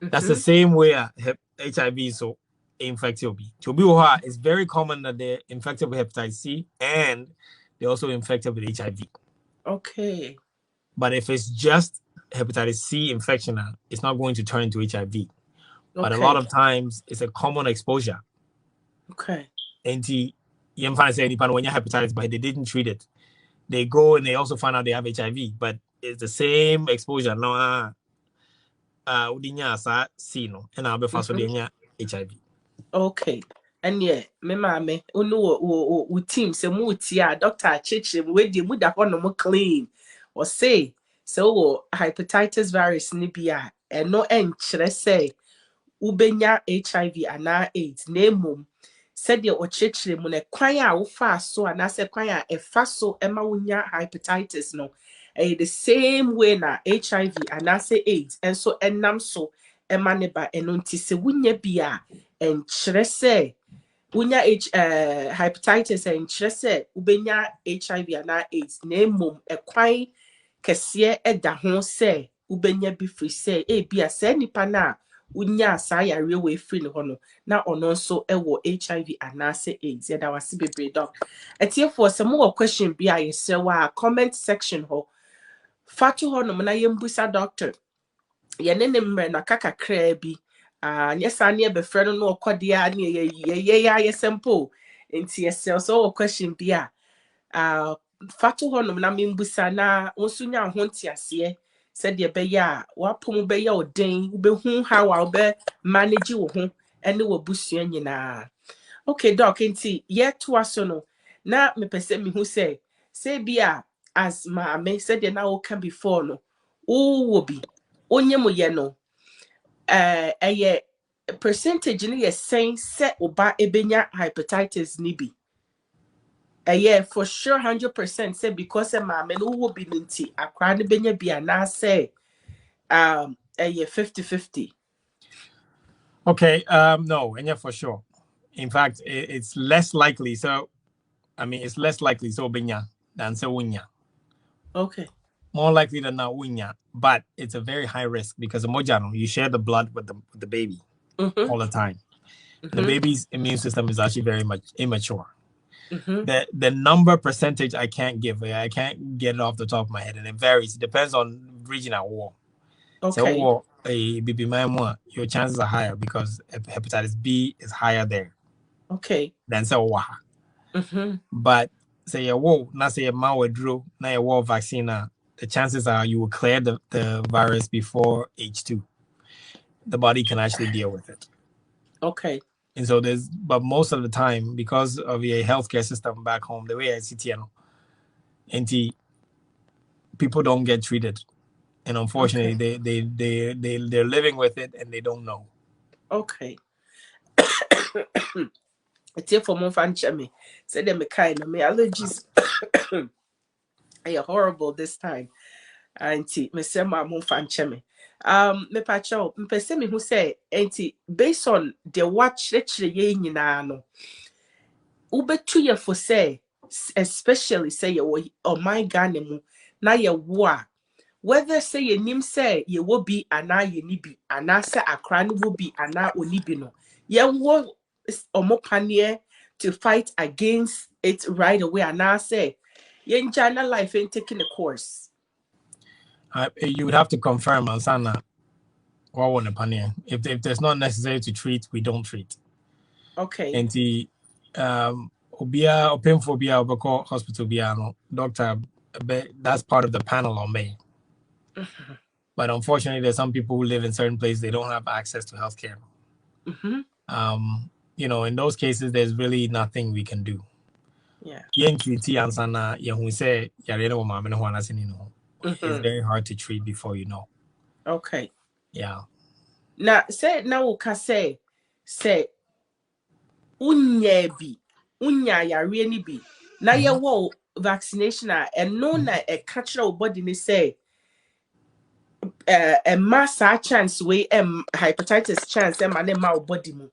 Speaker 2: That's the same way HIV is so infected. It's very common that they're infected with hepatitis C and they're also infected with HIV.
Speaker 1: Okay.
Speaker 2: But if it's just hepatitis C infection, it's not going to turn into HIV. Okay. But a lot of times it's a common exposure.
Speaker 1: Okay.
Speaker 2: And you find say anyone when you hepatitis, but they didn't treat it. They go and they also find out they have HIV, but it's the same exposure. No, udinya sa sino, and I'll be fast with HIV.
Speaker 1: Okay. And yeah, me mame, unu wo team se mu tia doctor chichi we di mu da hono mo clean. Or say so hepatitis virus ni bia eno enkyere say ubenya HIV ana AIDS na emom said the ochechire mu ne kwan a wo fa so ana se kwan a efa so ema wonya hepatitis no the same way na HIV ana se AIDS and so enam so ema ne ba eno nti se wonya bia enkyere say wonya hepatitis enkyere say ubenya HIV ana AIDS na emom ekwan kese eda ho say ubenya bi free say bia say nipa na unya saa yare we free ne hono na ono nso ewo HIV anase AIDS ya da wase bebre doc etiefo se mo question bi a yese wa comment section ho fatu hono na yembusa doctor ye ne ne mre na kaka kra bi anya sa ne be frɛ no no okode a ne ye ya yesempo enti yese so question bi a fatu hono na membusa na wonso nya ho ntiase said the beya wapom beya odin ubehu how a be manage wo ho ene wabusua nyina. Okay doc nti yet to aso no na me pese me hu say bia as maame said the na wo can before no wo bi onye mo ye no eye percentage ni ye sen se oba ebenya hepatitis ni bi. Yeah, for sure 100% say because a mama no will be ninty akwa ne benya bia na say yeah 50-50.
Speaker 2: Okay, no, and yeah, for sure. In fact, it's less likely. So, I mean, it's less likely so benya than so winya.
Speaker 1: Okay.
Speaker 2: More likely than not winya, but it's a very high risk because the mojano you share the blood with the baby all the time. The baby's immune system is actually very much immature. The number percentage I can't give. I can't get it off the top of my head, and it varies. It depends on regional war.
Speaker 1: Okay.
Speaker 2: So war a baby mama, your chances are higher because hepatitis B is higher there.
Speaker 1: Okay.
Speaker 2: Than say war. But say a war, not say a mawa drew, not a war vaccine. The chances are you will clear the virus before H2. The body can actually deal with it.
Speaker 1: Okay.
Speaker 2: And so but most of the time, because of a healthcare system back home, the way I see it, and people don't get treated, and unfortunately, they're living with it and they don't know.
Speaker 1: Okay. It's here for more fun, me. Say them kind of me allergies. Are horrible this time. Auntie, me say my mom fan me. Me pacho, me pese me who say, auntie, based on the watch lecture ye nyina no. Ube 2 year for say, especially say ye oh my Ghana mu na ye wa. Whether say ye nim say ye will be ana ye nibi ana say akra no will be ana onibi no. Ye wo omo panier to fight against it right away ana say ye njana life ain't taking a course.
Speaker 2: You would have to confirm, Ansana. If there's not necessary to treat, we don't treat.
Speaker 1: Okay.
Speaker 2: And the obia open phobia obeko hospital biano doctor, that's part of the panel on me. But unfortunately, there's some people who live in certain places, they don't have access to healthcare. In those cases, there's really nothing we can do.
Speaker 1: Yeah.
Speaker 2: It's very hard to treat before you know.
Speaker 1: Okay.
Speaker 2: Yeah.
Speaker 1: Now say now we can say unya yare ni bi na ye wo vaccination and no na e catch your body ni say a mass chance we hepatitis chance ma na ma body mu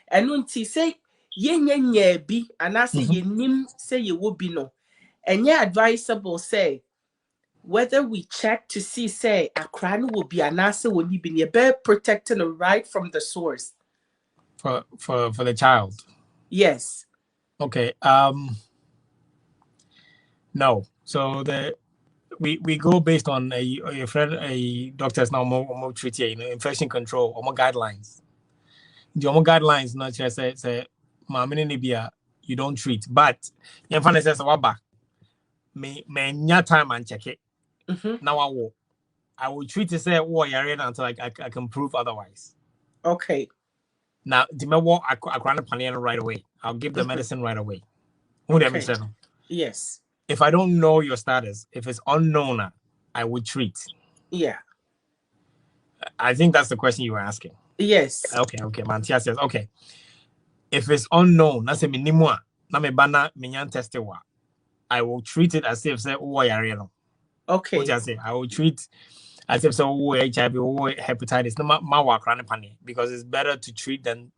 Speaker 1: eno nti say ye nya bi ana say ye nim say ye wo bi no enye advisable say whether we check to see say akra no will be anase woni bi ne be protecting right from the source
Speaker 2: for the child.
Speaker 1: Yes.
Speaker 2: Okay. No. So we go based on a doctor's now more treaty, infection control or more guidelines. The more guidelines not just say mamini nibia you don't treat. But your friend says, "Waba, me time and check it. Now I will treat it say until I can prove otherwise."
Speaker 1: Okay.
Speaker 2: Now, the me I can't plan right away. I'll give the medicine right away.
Speaker 1: Okay. Yes.
Speaker 2: If I don't know your status, if it's unknown, I would treat.
Speaker 1: Yeah.
Speaker 2: I think that's the question you were asking.
Speaker 1: Yes.
Speaker 2: Okay. Mantia says, okay. If it's unknown, that's a minimum. Na me bana minyan tested wa. I will treat it as if say no.
Speaker 1: Okay.
Speaker 2: What I say? I will treat as if so HIV or hepatitis. No ma wa because it's better to treat than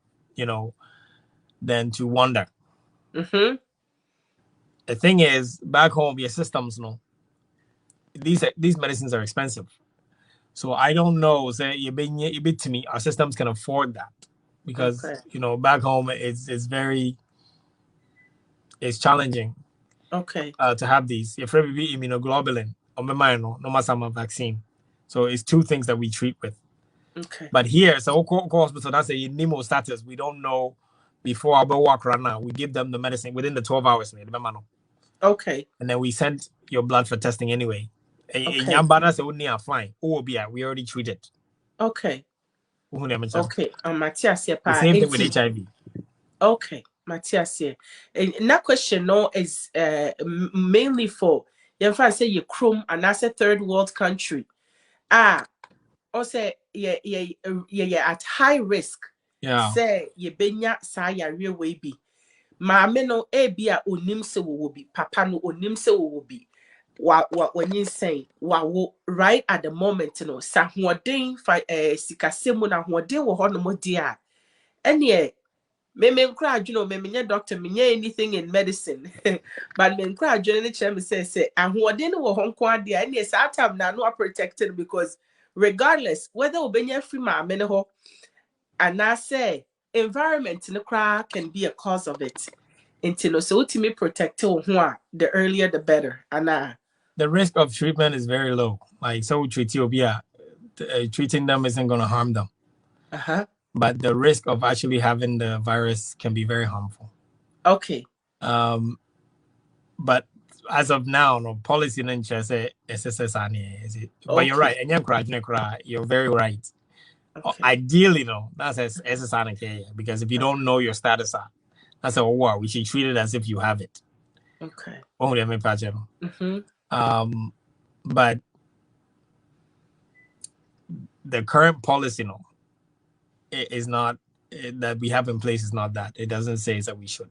Speaker 2: than to wonder.
Speaker 1: Mm-hmm.
Speaker 2: The thing is, back home, your systems these medicines are expensive. So I don't know. Say you bit to me, our systems can afford that because back home it's challenging.
Speaker 1: Okay.
Speaker 2: To have these. If we be immunoglobulin or no vaccine. So it's two things that we treat with.
Speaker 1: Okay.
Speaker 2: But here, so hospital, that's a NEMO status. We don't know before our walk right now. We give them the medicine within the 12 hours.
Speaker 1: Okay.
Speaker 2: And then we send your blood for testing anyway.
Speaker 1: Okay.
Speaker 2: Fine. We already treated.
Speaker 1: Okay. Okay. Matthias,
Speaker 2: the same thing with HIV.
Speaker 1: Okay. Matthias, and that question is mainly for say you Chrome and that's a third world country. Also at high risk.
Speaker 2: Yeah.
Speaker 1: Say you benya saya real way be. Maame no ebia onim se wo bi, papa no onim se wo bi. When you say right at the moment no sa hoden sikasemu na hoden wo hono mo dia ene me nkra adwuno me menye doctor menye anything in medicine but me nkra adwuno ne chere me say ahoden wo ho nko ade ene sa time na no protected because regardless whether obenya free maame ne ho and I say environment in the crack can be a cause of it. Until so to me protect the earlier the better. And
Speaker 2: the risk of treatment is very low. Like so treating them isn't going to harm them. But the risk of actually having the virus can be very harmful.
Speaker 1: Okay.
Speaker 2: But as of now, no policy in say SSS. But you're right. And you're very right. Okay. Ideally, no, that's SSS because if you don't know your status, that's we should treat it as if you have it.
Speaker 1: Okay.
Speaker 2: But the current policy, no, is not that we have in place is not that. It doesn't say that we should.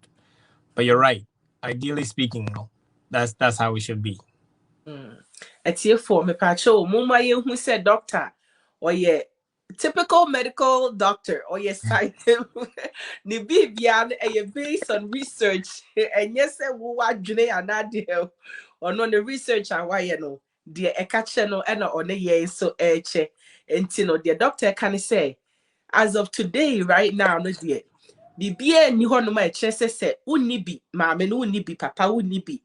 Speaker 2: But you're right. Ideally speaking, no, that's how it should be.
Speaker 1: It's here for me, Pacho. Muma who said doctor, or typical medical doctor, or scientist. The BBN based on research, and yes, what June and Nadia, or no the research and why the channel and on the so and the doctor can say as of today, right now, no dear. BBN ni hono ma chese say unibi, maame no unibi, papa unibi.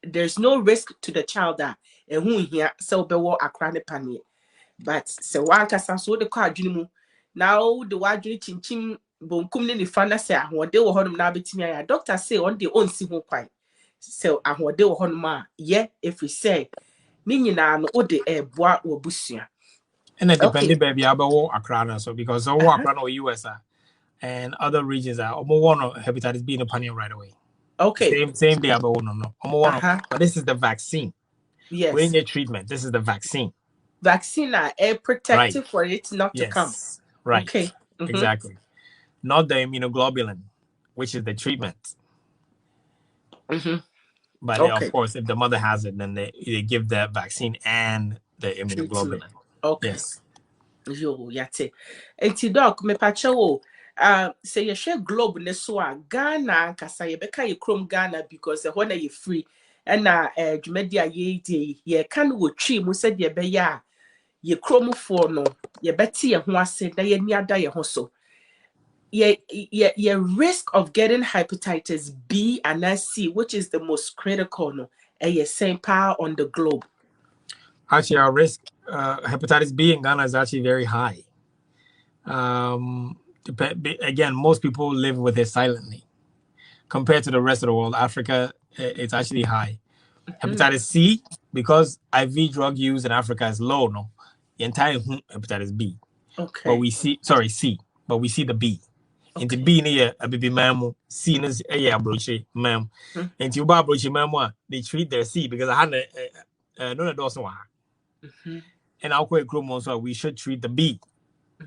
Speaker 1: There's no risk to the child and who here so be wo akra ne panie. But se wan kasa so de kwa adwene mu. Now the wadwene chinchin bonkum ne nifa na se ahode wo hono na betimi ya. Doctor say on the onsi ho kwan. So ahode wo hono ma if we say ni nyina no ode eboa wo busua.
Speaker 2: And it depends baby about Accra so because Accra or US and other regions are one hepatitis B in the panel right away.
Speaker 1: Okay.
Speaker 2: Same day about no. But this is the vaccine.
Speaker 1: Yes.
Speaker 2: When your treatment, this is the vaccine.
Speaker 1: Vaccine are protective for it not to come.
Speaker 2: Right. Okay. Exactly. Not the immunoglobulin, which is the treatment. But of course, if the mother has it, then they give the vaccine and the immunoglobulin.
Speaker 1: Okay. Yes. Yo, yate. Enti doc, me pacho say you share globe ne so Ghana kasa ye beka ye chrome Ghana because the one you free and dwumadi ye di ye kan wo twi mu said ye be ya ye chrome for no ye beti ye ho ase da ye ni ada ye ho so ye risk of getting hepatitis B and C, which is the most critical no ye same power on the globe.
Speaker 2: Actually, our risk hepatitis B in Ghana is actually very high. Again, most people live with it silently. compared to the rest of the world, Africa, it's actually high. Hepatitis C, because IV drug use in Africa is low, no. The entire hepatitis B.
Speaker 1: Okay.
Speaker 2: But we see, C, but we see the B. Into
Speaker 1: Okay.
Speaker 2: B near a baby mamu, C is a broche, ma'am. And you bar broche mamma, they treat their C because I had no dozen. And I'll quite chrome so we should treat the B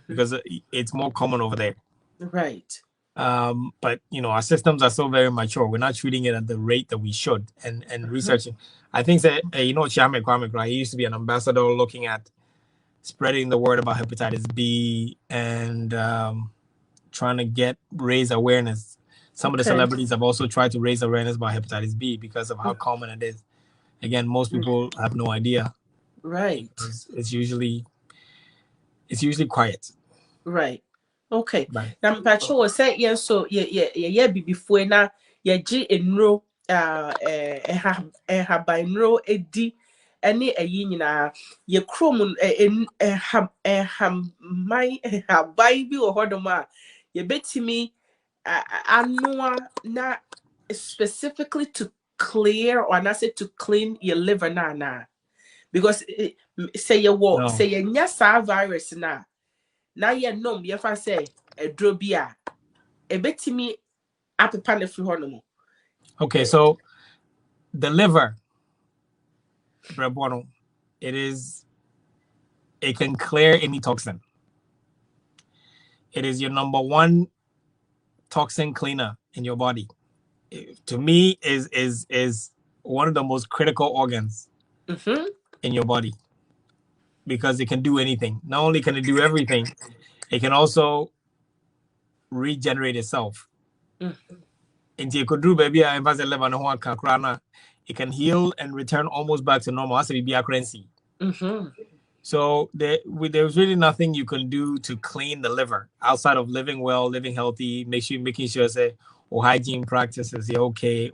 Speaker 2: because it's more common over there.
Speaker 1: Right.
Speaker 2: But our systems are so very mature. We're not treating it at the rate that we should, and researching. I think that Chame Kwame, he used to be an ambassador looking at spreading the word about hepatitis B and trying to raise awareness. Some of the celebrities have also tried to raise awareness about hepatitis B because of how common it is. Again, most people have no idea.
Speaker 1: Right.
Speaker 2: It's usually quiet.
Speaker 1: Right. Okay. Na mpacho wo say yes so ye bibifo na ye gi enro habanro edi ene ayi nyina ye krom mai habai bi wo hodom a ye betimi anoa na specifically to clear or not say to clean your liver na because say ye nya sa virus na ye nom ye fa say edro bi a ebetimi apepa na fi hono.
Speaker 2: Okay, so the liver, it can clear any toxin. It is your number one toxin cleaner in your body. To me, is one of the most critical organs in your body because it can do anything. Not only can it do everything, it can also regenerate itself. Into you could do baby, it can heal and return almost back to normal. As a baby currency. So there's really nothing you can do to clean the liver outside of living well, living healthy, making sure say hygiene practices are okay,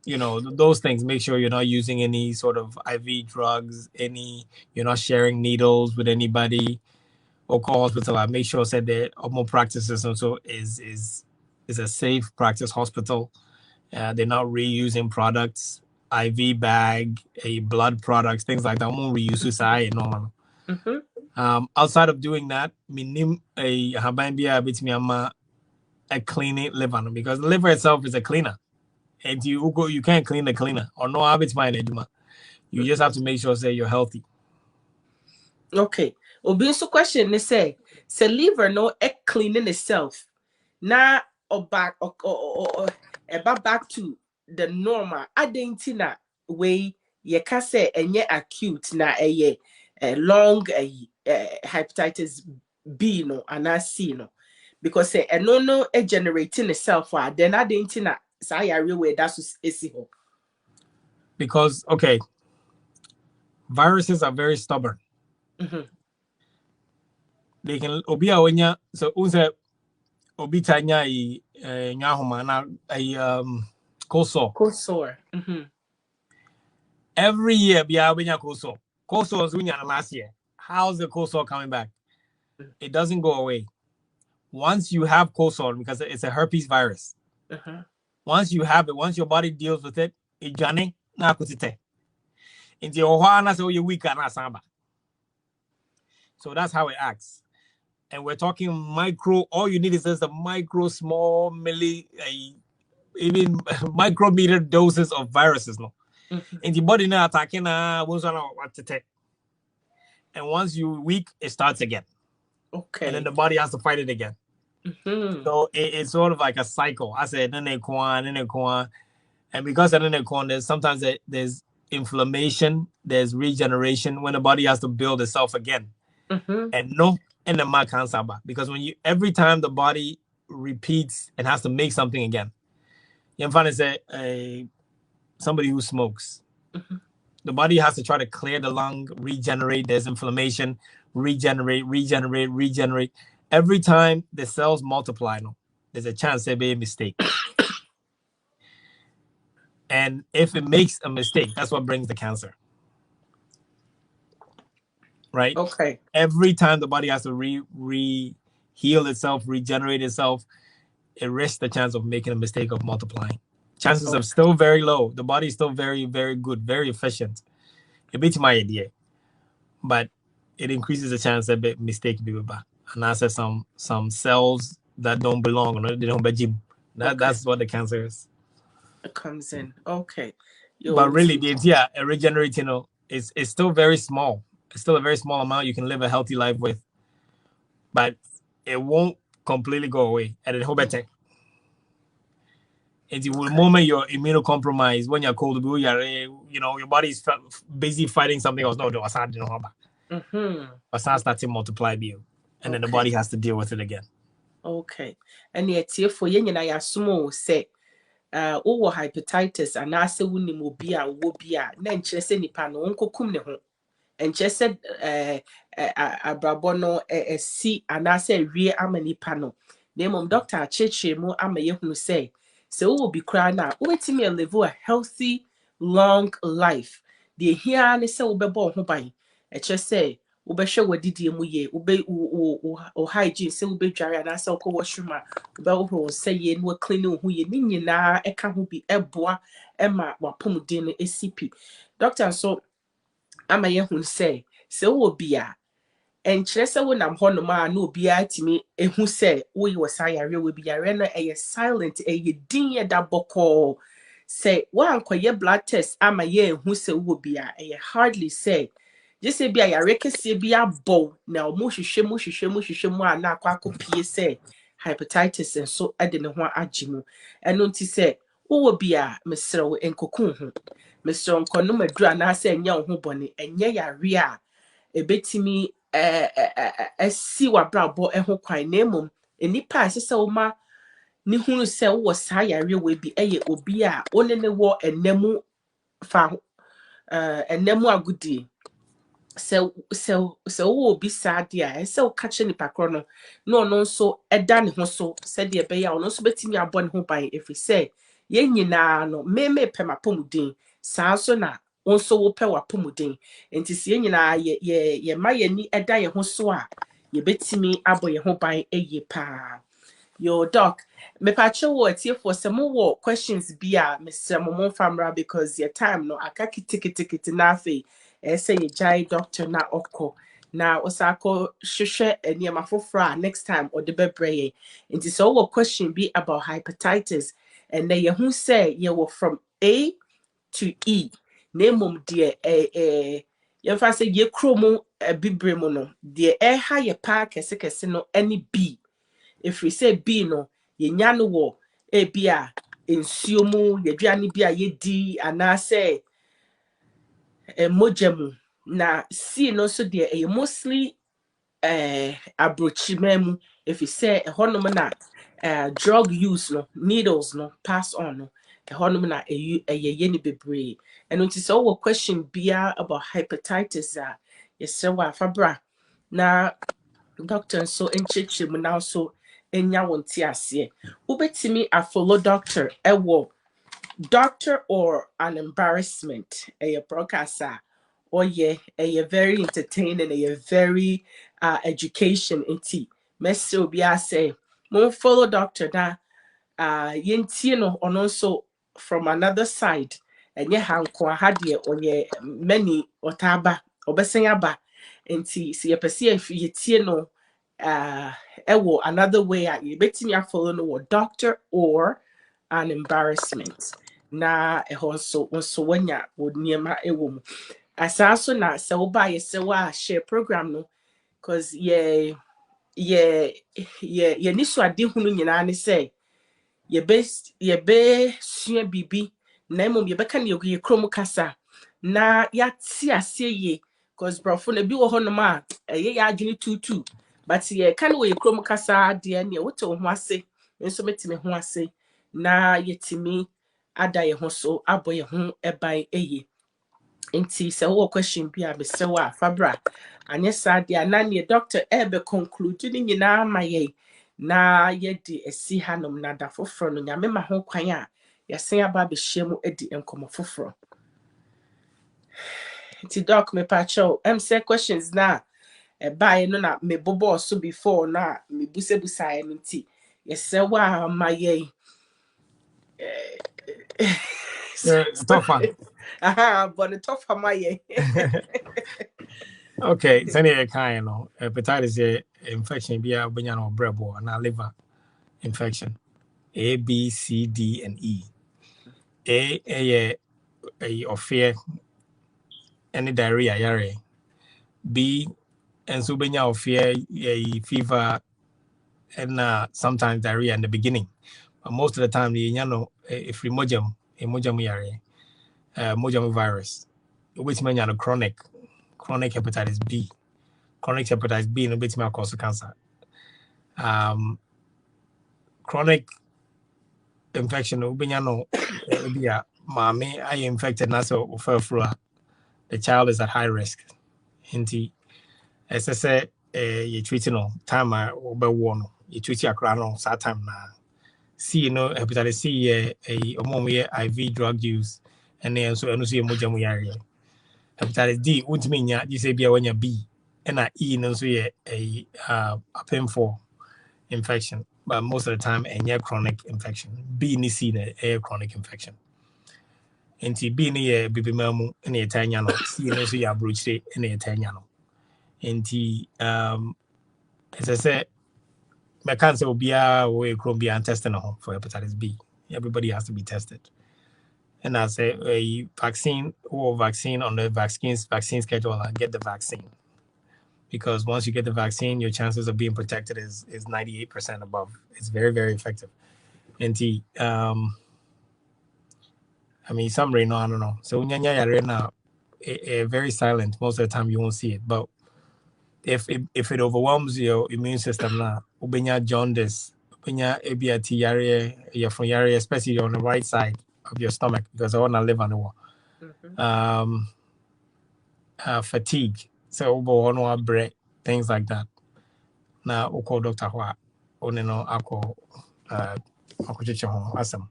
Speaker 2: those things. Make sure you're not using any sort of IV drugs, you're not sharing needles with anybody, or call hospital. Make sure that the optimal practices also is a safe practice hospital. They're not reusing products. IV bag, blood products, things like that. Won't reuse suicide normal. Outside of doing that, minim a cleaning liver because the liver itself is a cleaner, and you can't clean the cleaner or no habits mind. You just have to make sure you're healthy.
Speaker 1: Okay. Obi so question they say liver no cleaning itself. Na or back or back to the normal adentina way ye can say enye acute na long hepatitis B no and C no because say no generating itself then adentina say ya real way that's esi ho.
Speaker 2: Because okay, viruses are very stubborn. They can obi awenya so unse obi tanya nyahoma na cold sore. Every year be awenya cold sore. Cold sore was last year. How's the cold sore coming back? It doesn't go away. Once you have cold sore, because it's a herpes virus. Once you have it, once your body deals with it, ijane na kutite. Into your na so you weak na samba. So that's how it acts. And we're talking micro. All you need is just a micro, small, even micrometer doses of viruses. No, and the body now attacking and once you're weak, it starts again.
Speaker 1: Okay.
Speaker 2: And then the body has to fight it again. So it's sort of like a cycle. I said, and because there's sometimes there's inflammation, there's regeneration when the body has to build itself again. And the mark cancer because every time the body repeats and has to make something again. You find say somebody who smokes. The body has to try to clear the lung, regenerate. There's inflammation, regenerate. Every time the cells multiply, there's a chance there be a mistake. And if it makes a mistake, that's what brings the cancer. Right?
Speaker 1: Okay.
Speaker 2: Every time the body has to heal itself, regenerate itself, it risks the chance of making a mistake of multiplying. Chances are still very low. The body is still very, very good, very efficient. A bit my idea, but it increases the chance that mistake be bad. And I said some cells that don't belong, they don't be that's what the cancer is.
Speaker 1: It comes in. Okay.
Speaker 2: But really, regenerating, it's still very small. It's still a very small amount you can live a healthy life with, but it won't completely go away. And it whole better. And the moment you're immunocompromised, when you're cold, your body is busy fighting something else. No, but starting to multiply you, and then the body has to deal with it again.
Speaker 1: Okay. And yet, for you, I assume say, oh, hepatitis, and I say, we will be a then chess any panel, uncle cum and just said, a brabono, a see, and I say, rear amani panel. Name of Dr. Chichi, mo ama who say, so will be crying now. Wait me and live a healthy, long life. The here and say, will be born who by a just say, wobɛhwɛ w'adidie mu yie wo hygiene sɛ wobɛdware anaasɛ wokɔ washroom a wobɛhohoro wo nsa yie na wakline wo ho yie ne nyinaa ɛka ho bi ɛboa ɛma wapɔmuden no ɛsi pi. Doctor nso ama yɛhu sɛ wowɔ bi a ɛnkyerɛ sɛ wonam hɔnom a na obiara tumi ɛhu sɛ woyɛ wɔ saa yareɛ wɔ bi yareɛ no ɛyɛ silent ɛyɛ din yɛda bɔkɔɔ sɛ woankɔyɛ blood test ama yɛnhu sɛ wowɔ bi a ɛyɛ hardly sɛ just say be a rekesi be a bow now mushishe mu a na akwa akopie say hepatitis and so ade ne ho agimu eno nti say wo bi a mesre wo enkokun ho mesre nkono madura na say enya ho bone enye yare a ebetimi si wa brabo ho kwan na emom enipa asese wo ma ni hunu say wo sa yare we bi eye obi a one ne wo enemu fa enemu agudi sɛ wo obi saa de a ɛsɛ wo ka kyerɛ nipa korɔ no na ɔno nso ɛda ne ho so sɛdeɛ ɛbɛyɛ a ɔno nso bɛtumi abɔ ne ho ban ɛfiri sɛ yɛn nyinaa no meme pɛ m'apɔmuden saa nso na wo nso wopɛ w'apɔmuden nti sɛ yɛn nyinaa yɛma yɛni ɛda yɛn ho so a yɛbɛtumi abɔ yɛn ho ban ɛyie paa. Yo doc me pacho wo tie for some more questions bi a Mr. Momon famra because your time no aka kitikiti na afi say ye jai doctor na okko na osako hwehwe eniema foforo next time or the bebreye nti so wo question be about hepatitis and then you say you were from A to E name de yɛmfa sɛ ye kromo bibre mu no de ha ye pa kese no any B. If we say B no, yenya no wo ebi a nsuo mu yɛduane bi a yɛdi anaasɛ mogya mu na C no so de mostly abrochima mu if we say ɛhɔnom na drug use no needles no pass on no ɛhɔnom na ɛyɛ ne bebree ɛno nti sɛ wɔ question bia about hepatitis a yɛsrɛ wɔ afabra na doctor nso nkyerɛkyerɛ mu na so enya wonti aseɛ wobɛtumi a follow doctor ɛwɔ doctor or an embarrassment ɛyɛ broadcast a ɔyɛ very entertaining ɛyɛ very education nti mɛsɛ obi asɛ mo follow doctor na yɛntie no ɔno nso from another side ɛnyɛ hanko a ha deɛ ɔyɛ many ɔtaaba ɔbɛsɛn aba nti sɛ yɛpɛ sɛ yɛtie no ewo another way a yɛbɛtumi follow no wɔ doctor or an embarrassment na ɛhɔ nso wanya wɔ nneɛma ɛwɔ mu asaa so na sɛ woba yɛsɛ wɔ a share program no cause yɛni so ade hunu nyinaa ne sɛ yɛbɛsua biribi na mmom yɛbɛka ne yɛ kurom kasa na yɛate aseɛ yie cause brɔfo no bi wɔ hɔnom a ɛyɛ yɛ adwene tutu but yɛka ne wɔ yɛ kurom kasa deɛ neɛ wote wo ho ase nso mɛtumi ho ase na yɛtumi ada yɛ ho so abɔ yɛ ho ɛban ɛyie nti sɛ wowɔ question bi a bɛsɛ wɔ a fabra anyɛ saa deɛ na neɛ doctor ɛbɛ conclude ne nyinaa ma yɛn na yɛde asi hanom na da foforɔ no nyame ma ho kwan a yɛsen aba abɛhyia mu adi nkɔmmɔ foforɔ nti doc mepakyɛw sɛ questions na ɛbaeɛ no na mebobɔɔ so before na mebusabusaeɛ no nti Yes, wow, my yay.
Speaker 2: Tough one.
Speaker 1: But the tough for my yay.
Speaker 2: Okay, so any kind of hepatitis infection be a benyan or brebo and a liver infection. A, B, C, D, and E. A of fear, any diarrhea, yare. B, and so benya of fear, a fever, and sometimes diarrhea in the beginning. But most of the time, the if remojam, a mojam yare, mojam virus, which means chronic hepatitis B. Chronic hepatitis B no bit may cause cancer. Chronic infection no be mommy I infected na so the child is at high risk. Inti as I say you treat no time obe wo no you treat akra no sa time na C no hepatitis C a IV drug use and then so eno so moja mu yare. Hepatitis D untimi nya you say bia wanya B and E no so a painful infection, but most of the time a chronic infection. B ni C a chronic infection. Nti B ni bibimamu na yetanya no, C no so ya brochire na yetanya no. Nti as I said, my cancer will be we could be testing for hepatitis B. Everybody has to be tested. And I say a vaccine or vaccine on the vaccine schedule and get the vaccine. Because once you get the vaccine, your chances of being protected is 98% above. It's very, very effective. And I mean, some right now, I don't know. So when you're right now, very silent. Most of the time, you won't see it. But if it overwhelms your immune system now, ubenya jaundice, ubenya ABT area, you're from area, especially on the right side of your stomach, because I want to live on the wall. Fatigue, so over bread, things like that. Now, we call Dr. Hua, on no, I call awesome.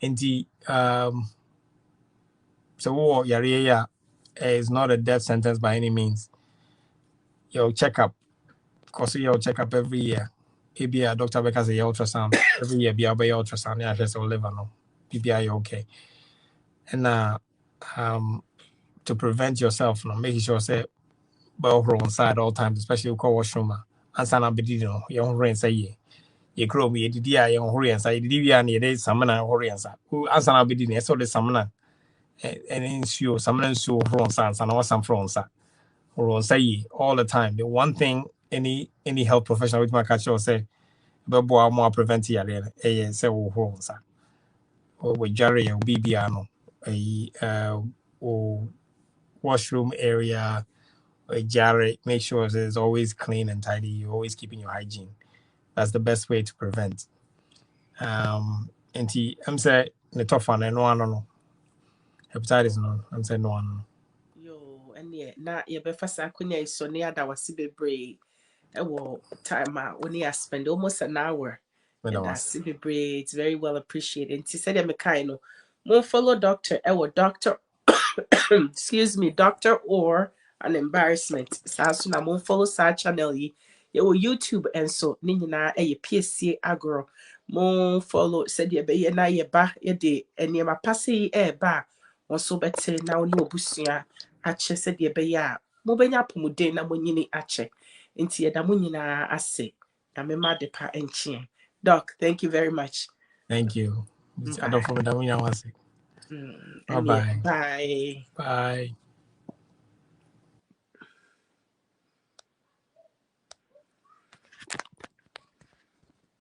Speaker 2: And so yare is not a death sentence by any means. Your checkup, because your checkup every year. Maybe a doctor because a ultrasound every year. Be a ultrasound. Yeah, just all liver no. PPI okay. And to prevent yourself, no, making sure say, but on side all times, especially call washroom. And sana be no, you don't rain say ye. You grow me, did ya young hurry and say, did you any samana hurry and say, who answer now be the so the samana and ensure someone so from sans and some from sa or say all the time. The one thing any health professional with my catch or say, but boy more prevent ya say oh sa or with Jerry or BBano or washroom area or Jerry, make sure it's always clean and tidy. You're always keeping your hygiene. That's the best way to prevent. And I'm saying the tough one, and no. Hepatitis no, I'm saying no.
Speaker 1: Yo, and yeah, na yɛbɛfa saa akonnwa yi so ne yɛada wase bebree ɛwɔ time a wo ne yɛ spend almost an hour. Yɛda ase bebree. It's very well appreciated. Nti sɛdeɛ mekae no, mo follow doctor ɛwɔ doctor excuse me, doctor or an embarrassment. Saa so na mo follow saa channel yi. Yɛwɔ YouTube nso ne nyinaa ɛyɛ PSC agorɔ. Mo follow sɛdeɛ ɛbɛyɛ na yɛba yɛde nneɛma pa se yi ɛɛba a wɔso bɛte na wo ne obusua akyɛ sɛdeɛ ɛbɛyɛ a mobɛnya apɔmuden na monyini akyɛ. Nti yɛda mo nyinaa ase. Na mema de pa nkyɛn. Doc, thank you very much.
Speaker 2: Thank you. I don't forget that.
Speaker 1: Bye. Bye.
Speaker 2: Bye.